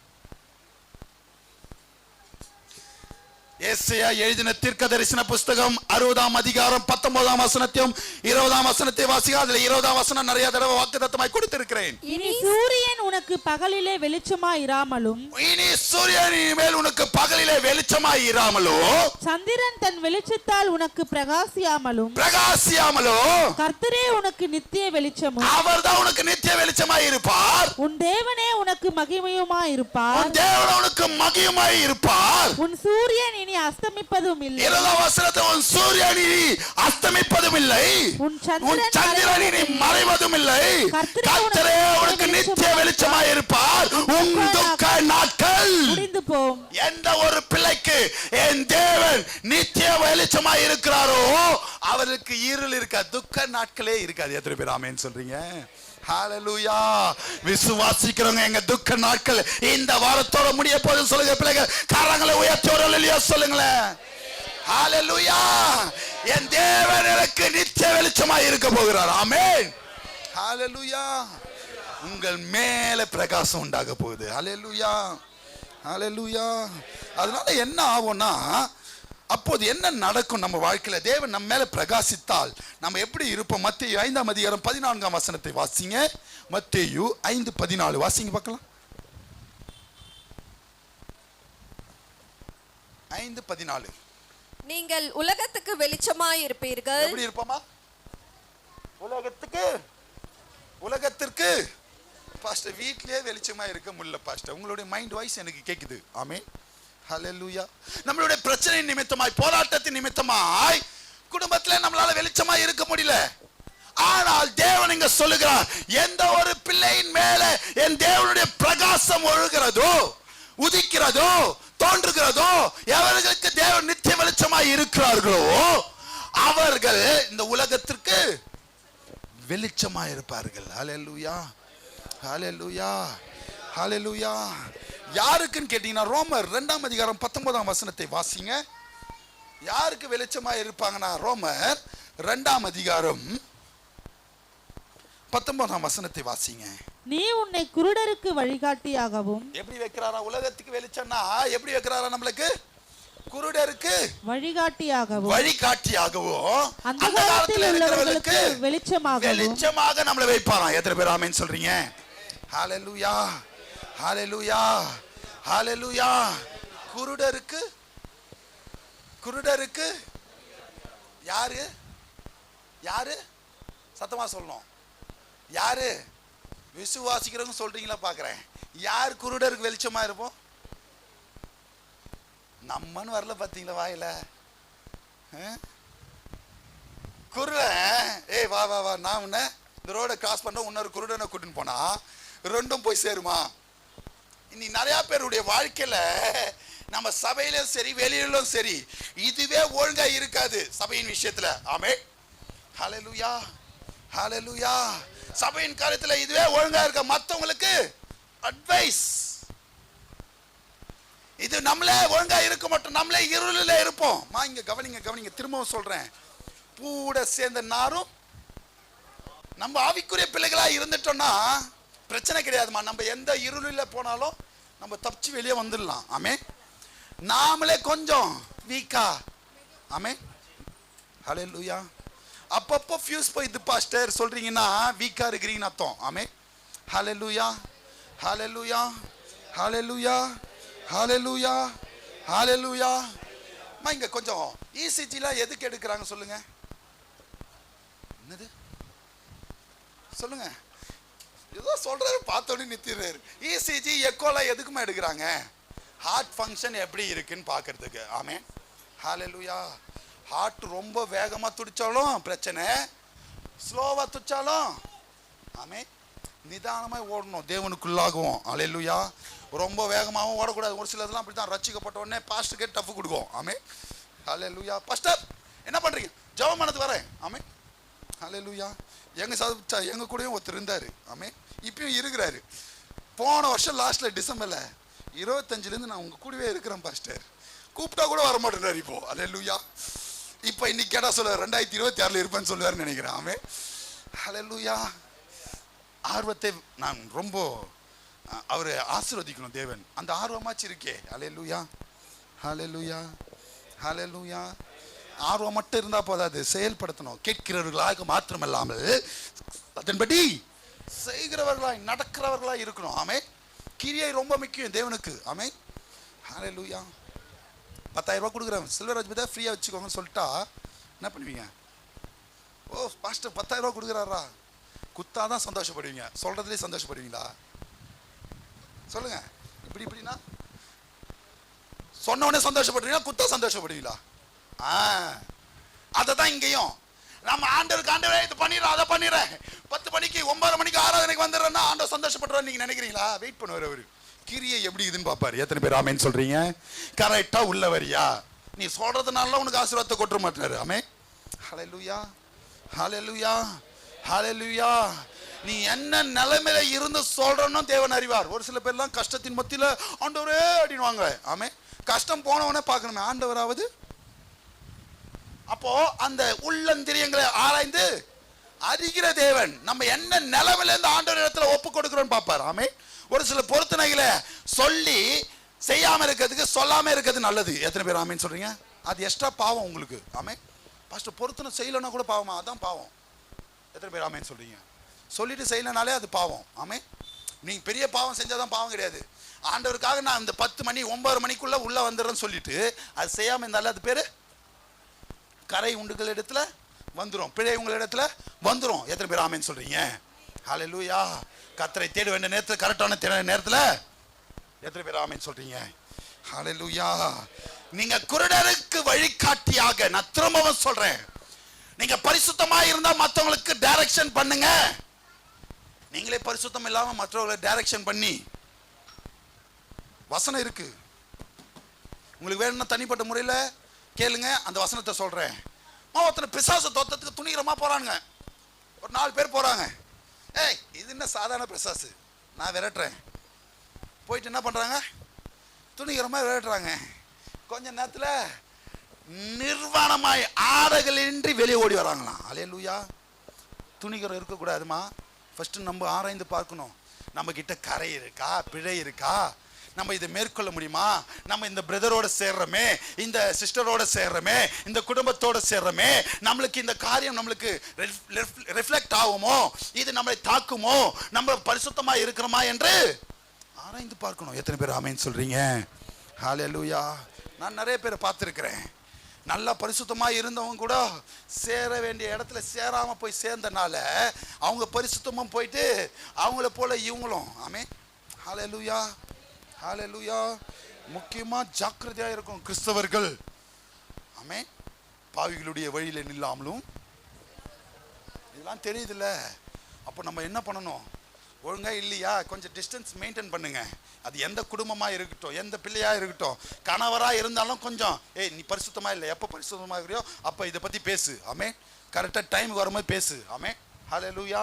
ஏசாயா எழுதின தீர்க்க தரிசன புஸ்தகம் 60ஆம் அதிகாரம் 19ஆம் வசனத்தையும் 20ஆம் வசனத்தை வாசிங்க. அதுல 20ஆம் வசனம் நிறைய தடவை வாக்குத்தத்தமாய் கொடுத்திருக்கிறேன். இனி சூரியன் உனக்கு பகலிலே வெளிச்சமாய் இராமலும், இனி சூரியனின் மேல் உனக்கு பகலிலே வெளிச்சமாய் இராமலும், சந்திரன் தன் வெளிச்சத்தால் உனக்கு பிரகாசியாமலும், கர்த்தரே உனக்கு நித்திய வெளிச்சமும், அவர்தான் உனக்கு நித்திய வெளிச்சமாய் இருப்பார். உன் தேவனே உனக்கு மகிமையுமாய் இருப்பார். உன் தேவன் உனக்கு மகிமையுமாய் இருப்பார். உன் சூரியன் இனி அஸ்தமிப்பதும் இல்லை. 20ஆம் வசனத்தில் உன் சூரியன் இனி அஸ்தமிப்பதும் இல்லை, உன் சந்திரன் இனி மறைவதும் இல்லை. கர்த்தரே உனக்கு நித்திய வெளிச்சமாய் இருப்பார். உன் துக்க நாட்கள் முடிந்து போம். எந்த ஒரு பிள்ளைக்கு என் தேவன் நித்திய வெளிச்சமாய் இருக்கிறாரோ அவருக்கு இருள் இருக்காது, துக்க நாட்களே இருக்காது. எத்தனை பேர் ஆமென் சொல்றீங்க? ஹல்லேலூயா. விசுவாசிக்கிறவங்க எங்க துக்க நாட்கள் இந்த வாரத்தோட முடிய போது சொல்லுங்க. பிள்ளைகள் கரங்களை உயர்த்தி ஒரு அல்லேலூயா சொல்லுங்களேன். ஹல்லேலூயா. என் தேவன் எனக்கு நித்திய வெளிச்சமாய் இருக்க போகிறார். ஆமென். ஹல்லேலூயா. உங்கள் மேல பிரகாசம் உண்டாக போகுது. ஹல்லேலூயா. ஹல்லேலூயா. அதனால என்ன ஆகும்னா, அப்போது என்ன நடக்கும் நம்ம வாழ்க்கையில? தேவன் நம்ம மேல பிரகாசித்தால் நம்ம எப்படி இருப்போம்? மத்தேயு 5ஆம் அதிகாரம் 14ஆம் வசனத்தை வாசிங்க. மத்தேயு 5:14 வாசிங்க பார்க்கலாம். 5:14. நீங்கள் உலகத்துக்கு வெளிச்சமாய் இருப்பீர்கள். எப்படி இருப்போமா? உலகத்திற்கு பாஸ்டர் வீட்லயே வெளிச்சமா இருக்க முடியல பாஸ்டர். உங்களுடைய மைண்ட் வாய்ஸ் எனக்கு கேக்குது. ஆமென். ஹல்லேலூயா. நம்மளுடைய பிரச்சனை நிமித்தமாய், போராட்டத்தின் நிமித்தமாய் குடும்பத்துல நம்மளால வெளிச்சமா இருக்க முடியல. ஆனால் தேவன் இங்க சொல்லுகிறார், எந்த ஒரு பிள்ளையின் மேல என் தேவனுடைய பிரகாசம் ஒழுகிறதோ, உதிக்கிறதோ, தோன்றுகிறதோ, எவர்களுக்கு தேவன் நித்திய வெளிச்சமாய் இருக்கிறார்களோ அவர்கள் இந்த உலகத்திற்கு வெளிச்சமாய் இருப்பார்கள். ஹல்லேலூயா. ஹல்லேலூயா. ஹல்லேலூயா. யாருக்குன்னு கேட்டீங்கன்னா, ரோமர் 2ஆம் அதிகாரம் 19ஆம் வசனத்தை வாசிங்க. யாருக்கு வெளிச்சமா இருப்பாங்கன்னா, ரோமர் 2ஆம் அதிகாரம் 19ஆம் வசனத்தை வாசிங்க. நீ உன்னை குருடருக்கு வழிகாட்டியாகவும். எப்படி வைக்கிறாரா? உலகத்துக்கு வெளிச்சம்னா எப்படி வைக்கிறாரா? நம்மளுக்கு குருடருக்கு வழிகாட்டியாகவும் அந்த காலத்தில் இருக்கிறவர்களுக்கு வெளிச்சமாக நம்மளை வைப்பாராம். எத்தனை பேர் ஆமென் சொல்றீங்க? ஹல்லேலூயா. ஹல்லேலூயா. ஹல்லேலூயா. குருடருக்கு யாரு? யாரு? சத்தமா சொல்லணும். யாரு? விசுவாசிக்கிறவங்க சொல்றீங்களா பாக்குறேன். யார் குருடருக்கு வெளிச்சமா இருப்போம்? நம்மன்னு வரல பாத்தீங்களா வாயில? குருடன், ஏய் வா வா வா, நான் உன்னை இந்த ரோட கிராஸ் பண்ண இன்னொரு குருடனை கூட்டின்னு போனா ரெண்டும் போய் சேருமா? இனி நிறைய பேருடைய வாழ்க்கையில நம்ம சபையிலும் சரி வெளியிலும் சரி இதுவே ஒழுங்கா இருக்காது சபையின் விஷயத்துல. ஆமென். ஹல்லேலூயா. ஹல்லேலூயா. சபையின் காரியத்துல இதுவே ஒழுங்கா இருக்க, மத்தவங்களுக்கு அட்வைஸ். இது நம்மளே ஒழுங்கா இருக்க மாட்டோம், நம்மளே இருளில் இருப்போம். இங்க கவனிங்க திரும்பவும் சொல்றேன். பூட சேர்ந்த நாரும் நம்ம ஆவிக்குரிய பிள்ளைகளா இருந்துட்டோம்னா பிரச்சனை கிடையாதுமா. நம்ம எந்த இருளில் போனாலும் நம்ம தப்பிச்சு வெளியே வந்துடலாம். ஆமே. நாமளே கொஞ்சம் வீக்கா, ஆமே, ஹல்லேலூயா, அப்பப்போ ஃபியூஸ் போயிது பாஸ்டர் சொல்றீங்கன்னா வீக்கா இருக்கிறீங்கன்னு அர்த்தம். ஆமே, ஹல்லேலூயா, ஹல்லேலூயா, ஹல்லேலூயா, ஹல்லேலூயா, ஹல்லேலூயா. இங்க கொஞ்சம் இசிஜிலாம் எதுக்கு எடுக்கிறாங்க சொல்லுங்க? என்னது சொல்லுங்க? ஏதோ சொல்றாரு, பார்த்தோன்னே நிறுத்திடுறாரு. இசிஜி எக்கோலாம் எதுக்குமா எடுக்கிறாங்க? ஹார்ட் ஃபங்க்ஷன் எப்படி இருக்குன்னு பார்க்கறதுக்கு. ஆமே, ஹல்லேலூயா. ஹார்ட் ரொம்ப வேகமா துடிச்சாலும் பிரச்சனை, ஸ்லோவா துடிச்சாலும் ஆமே, நிதானமா ஓடணும், தேவனுக்குள்ளாகும். ஹல்லேலூயா. ரொம்ப வேகமாகவும் ஓடக்கூடாது. ஒரு சிலதெல்லாம் அப்படி தான், ரட்சிக்கப்பட்ட உடனே பாஸ்டருக்கே டஃப் கொடுக்கும். ஆமே, ஹல்லேலூயா. பாஸ்டர் என்ன பண்றீங்க? ஜெபம் பண்ணதுக்கு வரேன். ஆமே, ஹல்லேலூயா. எங்க கூடயும் ஒருத்தர் இருந்தாரு. ஆமே, இப்பயும் இருக்கிறாரு. போன வருஷம் லாஸ்ட்ல டிசம்பர்ல 25லேருந்து நான் உங்க கூடவே இருக்கிறேன் பாஸ்டர். கூப்பிட்டா கூட வர மாட்டேறாரு இப்போ. ஹல்லேலூயா. இப்போ இன்னைக்கு கேட்டா சொல்ல 2026ல இருப்பேன்னு சொல்லுவாருன்னு நினைக்கிறேன். ஆமே, ஹல்லேலூயா. ஆர்வத்தை நான் ரொம்ப அவரை ஆசீர்வதிக்கணும் தேவன். அந்த ஆர்வமாச்சு இருக்கே. ஹல்லேலூயா, ஹல்லேலூயா, ஹல்லேலூயா. ஆர்வம் மட்டும் இருந்தா போதாது, செயல்படுத்தணும். கேட்கிறவர்களாக மாத்திரமல்லாமல் அதன்படி செய்கிறவர்களாய் நடக்கிறவர்களாய் இருக்கணும். ஆமே, கிரியை ரொம்ப முக்கியம் தேவனுக்கு. ஆமே, ஹல்லேலூயா. 10,000 ரூபாய் கொடுக்குறேன், சில்வர் ராஜ்பதா ஃப்ரீயா வச்சுக்கோங்கன்னு சொல்லிட்டா என்ன பண்ணுவீங்க? ஓ பாஸ்டர் 10,000 ரூபாய் கொடுக்குறாரா, குத்தாதான் சந்தோஷப்படுவீங்க, சொல்றதுலேயே சந்தோஷப்படுவீங்களா? சொல்லுங்க. இப்படின்னா சொன்ன உடனே சந்தோஷப்படுவீங்களா, குத்தா சந்தோஷப்படுவீங்களா? அததான் இங்கேயும் நம்ம ஆண்டவரே இது பண்ணிடுறோம், அதை பண்ணிடுறேன், 10 மணிக்கு 9 மணிக்கு ஆராதனைக்கு வந்துடுறேன்னா ஆண்டவர் சந்தோஷப்படுறாரு நீங்க நினைக்கிறீங்களா? வெயிட் பண்ணுவார் அவரு. கிரியை எப்படி இதுன்னு பாப்பாரு. எத்தனை பேர் ஆமேன்னு சொல்றீங்க? கரெக்டா உள்ள வரியா? நீ சொல்றதுனால உனக்கு ஆசீர்வாதத்தை கொட்டுற மாட்டாரு. ஆமே, ஹல்லேலூயா, ஹல்லேலூயா, ஹல்லேலூயா. நீ என்ன நிலைமையில இருந்து சொல்றன்னு தேவன் அறிவார். ஒரு சில பேர்லாம் கஷ்டத்தின் மத்தியில ஆண்டவரே அப்படின்வாங்க. ஆமே, கஷ்டம் போனவனே பார்க்கணுமே ஆண்டவராவது. அப்போ அந்த உள்ளந்திரியங்களை ஆராய்ந்து அறிகிற தேவன் நம்ம என்ன நிலைமையில இருந்து ஆண்டவர் இடத்துல ஒப்பு கொடுக்கிறோம்னு பார்ப்பார். ஆமே, ஒரு சில பொருத்தனைகளை சொல்லி செய்யாம இருக்கிறதுக்கு சொல்லாம இருக்கிறது நல்லது. எத்தனை பேர் ஆமேன்னு சொல்றீங்க? அது எக்ஸ்ட்ரா பாவம் உங்களுக்கு. ஆமே, பாஸ்டர் பொருத்தனை செய்யலன்னா கூட பாவமா? அதான் பாவம். எத்தனை பேர் ஆமேன்னு சொல்றீங்க? சொல்லிட்டு செய்யலனாலே அது பாவம். ஆமே, நீங்க பெரிய பாவம் செஞ்சாதான் பாவம் கிடையாது. ஆண்டவருக்காக நான் இந்த 10 மணி 9 மணிக்குள்ள உள்ள வந்துடுறேன்னு சொல்லிட்டு அது செய்யாம இருந்தாலும் அது பேரு கரை உண்டுகள் இடத்துல வந்துரும், பிழை உங்கள் இடத்துல வந்துரும். எத்தனை பேர் ஆமேன்னு சொல்றீங்க? ஹல்லேலூயா. கர்த்தரை தேட வேண்டிய நேரத்தில் கரெக்டான நேரத்தில் எத்தனை பேர் ஆமேன்னு சொல்றீங்க? ஹல்லேலூயா. நீங்க குருடருக்கு வழிகாட்டியாக, நான் திரும்பவும் சொல்றேன், நீங்க பரிசுத்தமா இருந்தா மற்றவங்களுக்கு டைரக்ஷன் பண்ணுங்க. நீங்களே பரிசுத்தம் இல்லாம மற்றவங்களை டைரக்ஷன் பண்ணி, வசனம் இருக்கு உங்களுக்கு வேணும்னா தனிப்பட்ட முறையில் கேளுங்க, அந்த வசனத்தை சொல்றேன். ஒருத்தனை பிசாசு தோத்தத்துக்கு துணிகரமா போறானுங்க, ஒரு 4 பேர் போறாங்க. ஏய் இது என்ன சாதாரண பிசாசு, நான் விரட்டுறேன். போயிட்டு என்ன பண்றாங்க? துணிகரமா விரட்டுறாங்க. கொஞ்ச நேரத்துல நிர்வாணமாய் ஆடைகளின்றி வெளியே ஓடி வராங்களாம். ஹல்லேலூயா. துணிகரம் இருக்கக்கூடாதுமா. ஃபர்ஸ்ட் நம்ம ஆராய்ந்து பார்க்கணும், நம்ம கிட்ட கரை இருக்கா, பிழை இருக்கா, நம்ம இதை மேற்கொள்ள முடியுமா, நம்ம இந்த பிரதரோட சேர்றோமே, இந்த சிஸ்டரோட சேர்றோமே, இந்த குடும்பத்தோட சேர்றோமே, நம்மளுக்கு இந்த காரியம் நம்மளுக்கு ரிஃப்ளெக்ட் ஆகுமோ, இது நம்மளை தாக்குமோ, நம்ம பரிசுத்தமா இருக்கிறோமா என்று ஆராய்ந்து பார்க்கணும். எத்தனை பேர் ஆமேன்னு சொல்றீங்க? ஹல்லேலூயா. நான் நிறைய பேரை பார்த்துருக்கிறேன், நல்லா பரிசுத்தமா இருந்தவங்க கூட சேர வேண்டிய இடத்துல சேராம போய் சேர்ந்தனால அவங்க பரிசுத்தமும் போயிட்டு அவங்கள போல இவங்களும். ஆமே, ஹல்லேலூயா, ஹல்லேலூயா. முக்கியமா ஜாக்கிரதையா இருக்கும் கிறிஸ்தவர்கள். ஆமே, பாவிகளுடைய வழியில நில்லாமலும். இதெல்லாம் தெரியுதுல்ல. அப்போ நம்ம என்ன பண்ணணும்? ஒழுங்கா இல்லையா கொஞ்சம் டிஸ்டன்ஸ் மெயின்டைன் பண்ணுங்க. அது எந்த குடும்பமா இருக்கட்டும், எந்த பிள்ளையா இருக்கட்டும், கணவரா இருந்தாலும் கொஞ்சம் ஏய் நீ பரிசுத்தமா இல்லை, எப்போ பரிசுத்தமா இருக்கிறியோ அப்போ இதை பத்தி பேசு. ஆமே, கரெக்டா டைமுக்கு வரும்போது பேசு. ஆமே, ஹல்லேலூயா,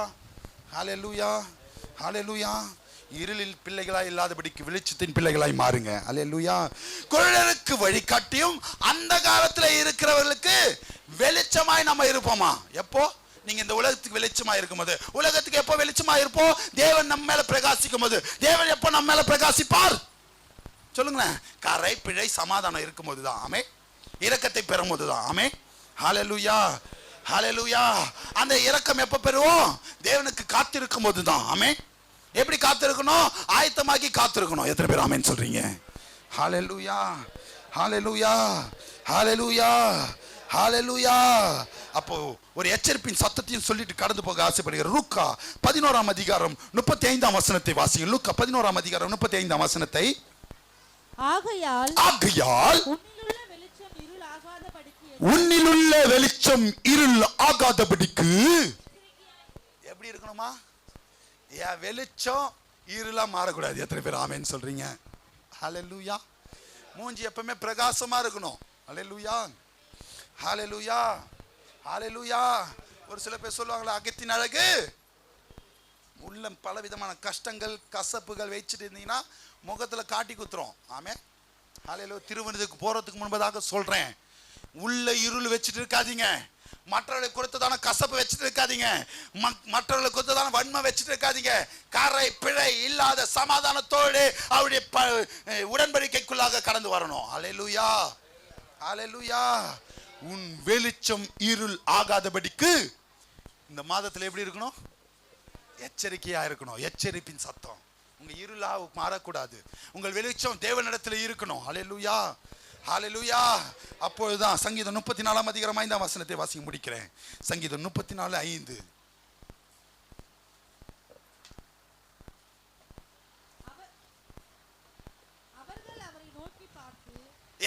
ஹல்லேலூயா, ஹல்லேலூயா. இருளில் பிள்ளைகளாய் இல்லாதபடிக்கு வெளிச்சத்தின் பிள்ளைகளாய் மாறுங்க. ஹல்லேலூயா. குருடருக்கு வழிகாட்டியும் அந்த காலத்துல இருக்கிறவர்களுக்கு வெளிச்சமாய் நம்ம இருப்போமா? எப்போ? நீங்க இந்த உலகத்துக்கு வெளிச்சமா இருக்கும்போது, உலகத்துக்கு எப்போ வெளிச்சமா இருப்போம்? தேவன் நம்ம மேல பிரகாசிக்கும் போது. தேவன் எப்போ நம்ம மேல பிரகாசிப்பார் சொல்லுங்களேன்? கரை பிழை சமாதானம் இருக்கும்போது தான். ஆமே. இரக்கத்தை பெறும் போது தான். ஆமே. ஹல்லேலூயா, ஹல்லேலூயா. அந்த இரக்கம் எப்ப பெறுவோம்? தேவனுக்கு காத்திருக்கும் போது தான். ஆமே. எப்படி காத்திருக்கணும்? ஆயத்தமாகி காத்திருக்கணும். எத்தனை பேர் ஆமேன்னு சொல்றீங்க? ஹல்லேலூயா, ஹல்லேலூயா, ஹல்லேலூயா, ஹல்லேலூயா. அப்போ ஒரு எச்சரிப்பின் சத்தத்தையும் சொல்லிட்டு கடந்து போக ஆசைப்படுகிறேன். லூக்கா 11ஆம் அதிகாரம் 35ஆம் வசனத்தை வாசிங்க. லூக்கா 11ஆம் அதிகாரம் 35ஆம் வசனத்தை. ஆகையால் உன்னிலுள்ள வெளிச்சம் இருள் ஆகாதபடிக்கு எப்படி இருக்கணுமா? என் வெளிச்சம் இருளா மாறக்கூடாது. எத்தனை பேர் ஆமேன்னு சொல்றீங்க? ஹல்லேலூயா. மூஞ்சி எப்பவுமே பிரகாசமா இருக்கணும். ஹல்லேலூயா, ஹல்லேலூயா, ஹல்லேலூயா. ஒரு சில பேர் சொல்லுவாங்களா, அகத்தின் அழகு உள்ள பல விதமான கஷ்டங்கள் கசப்புகள் வச்சுட்டு இருந்தீங்கன்னா முகத்துல காட்டி குத்துறோம். ஆமே. ஹல்லேலூயா. திருவனந்தத்துக்கு போறதுக்கு முன்பதாக சொல்றேன், உள்ள இருள் வச்சுட்டு இருக்காதீங்க. மற்றவர்களை குறித்ததான கசப்பு வச்சுட்டு இருக்காதீங்க. மற்றவர்களை குறித்ததான வன்மை வச்சுட்டு இருக்காதீங்க. கரை பிழை இல்லாத சமாதானத்தோடு அவருடைய உடன்படிக்கைக்குள்ளாக கடந்து வரணும். ஹல்லேலூயா, ஹல்லேலூயா. உன் வெளிச்சம் இருள் ஆகாதபடிக்கு இந்த மாதத்துல எப்படி இருக்கணும்? எச்சரிக்கையா இருக்கணும். எச்சரிப்பின் சத்தம். உங்க இருளா மாறக்கூடாது. உங்கள் வெளிச்சம் தேவனிடத்துல இருக்கணும். ஹல்லேலூயா, ஹல்லேலூயா. அப்பொழுதுதான் சங்கீதம் 34ஆம் அதிகாரம் 5ஆம் வசனத்தை வாசிக்க முடிக்கிறேன். சங்கீதம் 34:5.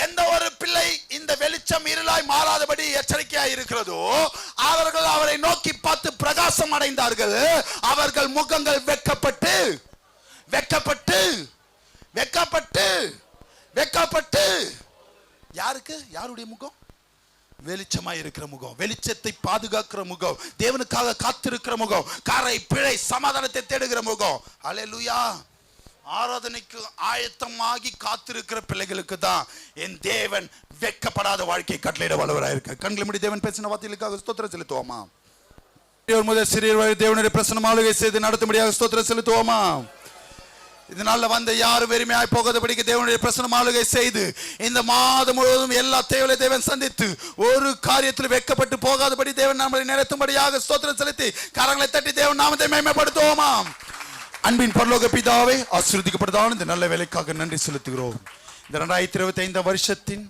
எந்த ஒரு பிள்ளை இந்த வெளிச்சம் இருளாய் மாறாதபடி எச்சரிக்கையாய் இருக்கிறதோ அவர்கள் அவரை நோக்கி பார்த்து பிரகாசம் அடைந்தார்கள். அவர்கள் முகங்கள் வெட்கப்பட்டு வெட்கப்பட்டு வெட்கப்பட்டு வெட்கப்பட்டு. யாருக்கு? யாருடைய முகம்? வெளிச்சமாய் இருக்கிற முகம், வெளிச்சத்தை பாதுகாக்கிற முகம், தேவனுக்காக காத்திருக்கிற முகம், கரை பிழை சமாதானத்தை தேடுகிற முகம். ஹல்லேலூயா. ஆராதனைக்கு ஆயத்தமாகி காத்திருக்கிற பிள்ளைகளுக்கு தான் என் தேவன் வெட்கப்படாத வாழ்க்கை கட்டளையிட வல்லவராய் இருக்க. கண்களை மூடி தேவன் பேசின வார்த்தைகளுக்காக ஸ்தோத்திரம் செலுத்துவோமா? முதல் சிறியர் தேவனுடைய பிரசன்னம் ஆளுகை செய்து நடத்தும்படியாக ஸ்தோத்திரம் செலுத்துவோமா? இதனால வந்த யாரும் வெறுமையாய் போகாதபடிக்கு தேவனுடைய பிரசன்னம் ஆளுகை செய்து இந்த மாதம் முழுவதும் எல்லா தேவையை தேவன் சந்தித்து ஒரு காரியத்தில் வெட்கப்பட்டு போகாதபடி தேவன் நம்மளை நிறுத்தும்படியாக ஸ்தோத்திரம் செலுத்தி கரங்களை தட்டி தேவன் நாமத்தை மேன்மைப்படுத்துவோமா? அன்பின் பரலோக பிதாவே, ஆசீர்வதிக்கப்பட்டதான இந்த நல்ல வேலைக்காக நன்றி செலுத்துகிறோம். இந்த 2025 வருஷத்தின்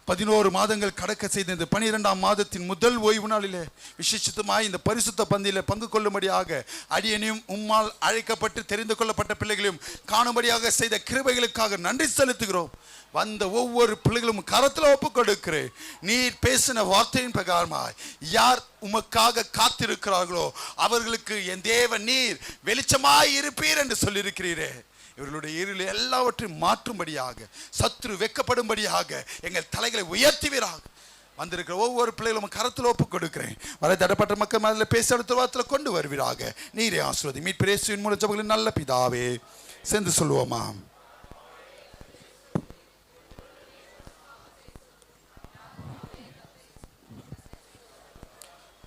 11 மாதங்கள் கடக்க செய்த இந்த 12ஆம் மாதத்தின் முதல் ஓய்வு நாளிலே விசேஷித்தமாய் இந்த பரிசுத்த பந்தியில பங்கு கொள்ளும்படியாக அடியனையும் உம்மால் அழைக்கப்பட்டு தெரிந்து கொள்ளப்பட்ட பிள்ளைகளையும் காணும்படியாக செய்த கிருபைகளுக்காக நன்றி செலுத்துகிறோம். வந்த ஒவ்வொரு பிள்ளைகளும் கரத்தில் ஒப்பு கொடுக்கிறேன். நீர் பேசின வார்த்தையின் பிரகாரமாய் யார் உமக்காக காத்திருக்கிறார்களோ அவர்களுக்கு என் தேவன் நீர் வெளிச்சமாய் இருப்பீர் என்று சொல்லியிருக்கிறீரே. இவர்களுடைய இருள் எல்லாவற்றையும் மாற்றும்படியாக, சத்துரு வெட்கப்படும்படியாக எங்கள் தலைகளை உயர்த்துவீராக. வந்திருக்கிற ஒவ்வொரு பிள்ளைகளும் கரத்தில் ஒப்பு கொடுக்கிறேன். வரை தடப்பட்ட மக்கள் மேல பேசி அடுத்த வாரத்தில் கொண்டு வருவீராக. நீரே ஆசீர்வதி. மீட்பு இயேசுவின் மூலம் ஜெபங்களின் நல்ல பிதாவே. சேர்ந்து சொல்லுவோமா?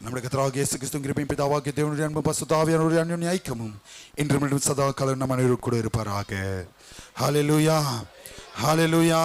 நம்முடைய கர்த்தராகிய இயேசு கிறிஸ்துவின் கிருபையும் பிதாவாகிய தேவனுடைய அன்பும் பரிசுத்த ஆவியானவருடைய அன்யோன்ய ஐக்கியமும் இன்றும் சதா காலம் நம் அனைவரோடு கூட இருப்பாராக. ஹல்லேலூயா, ஹல்லேலூயா.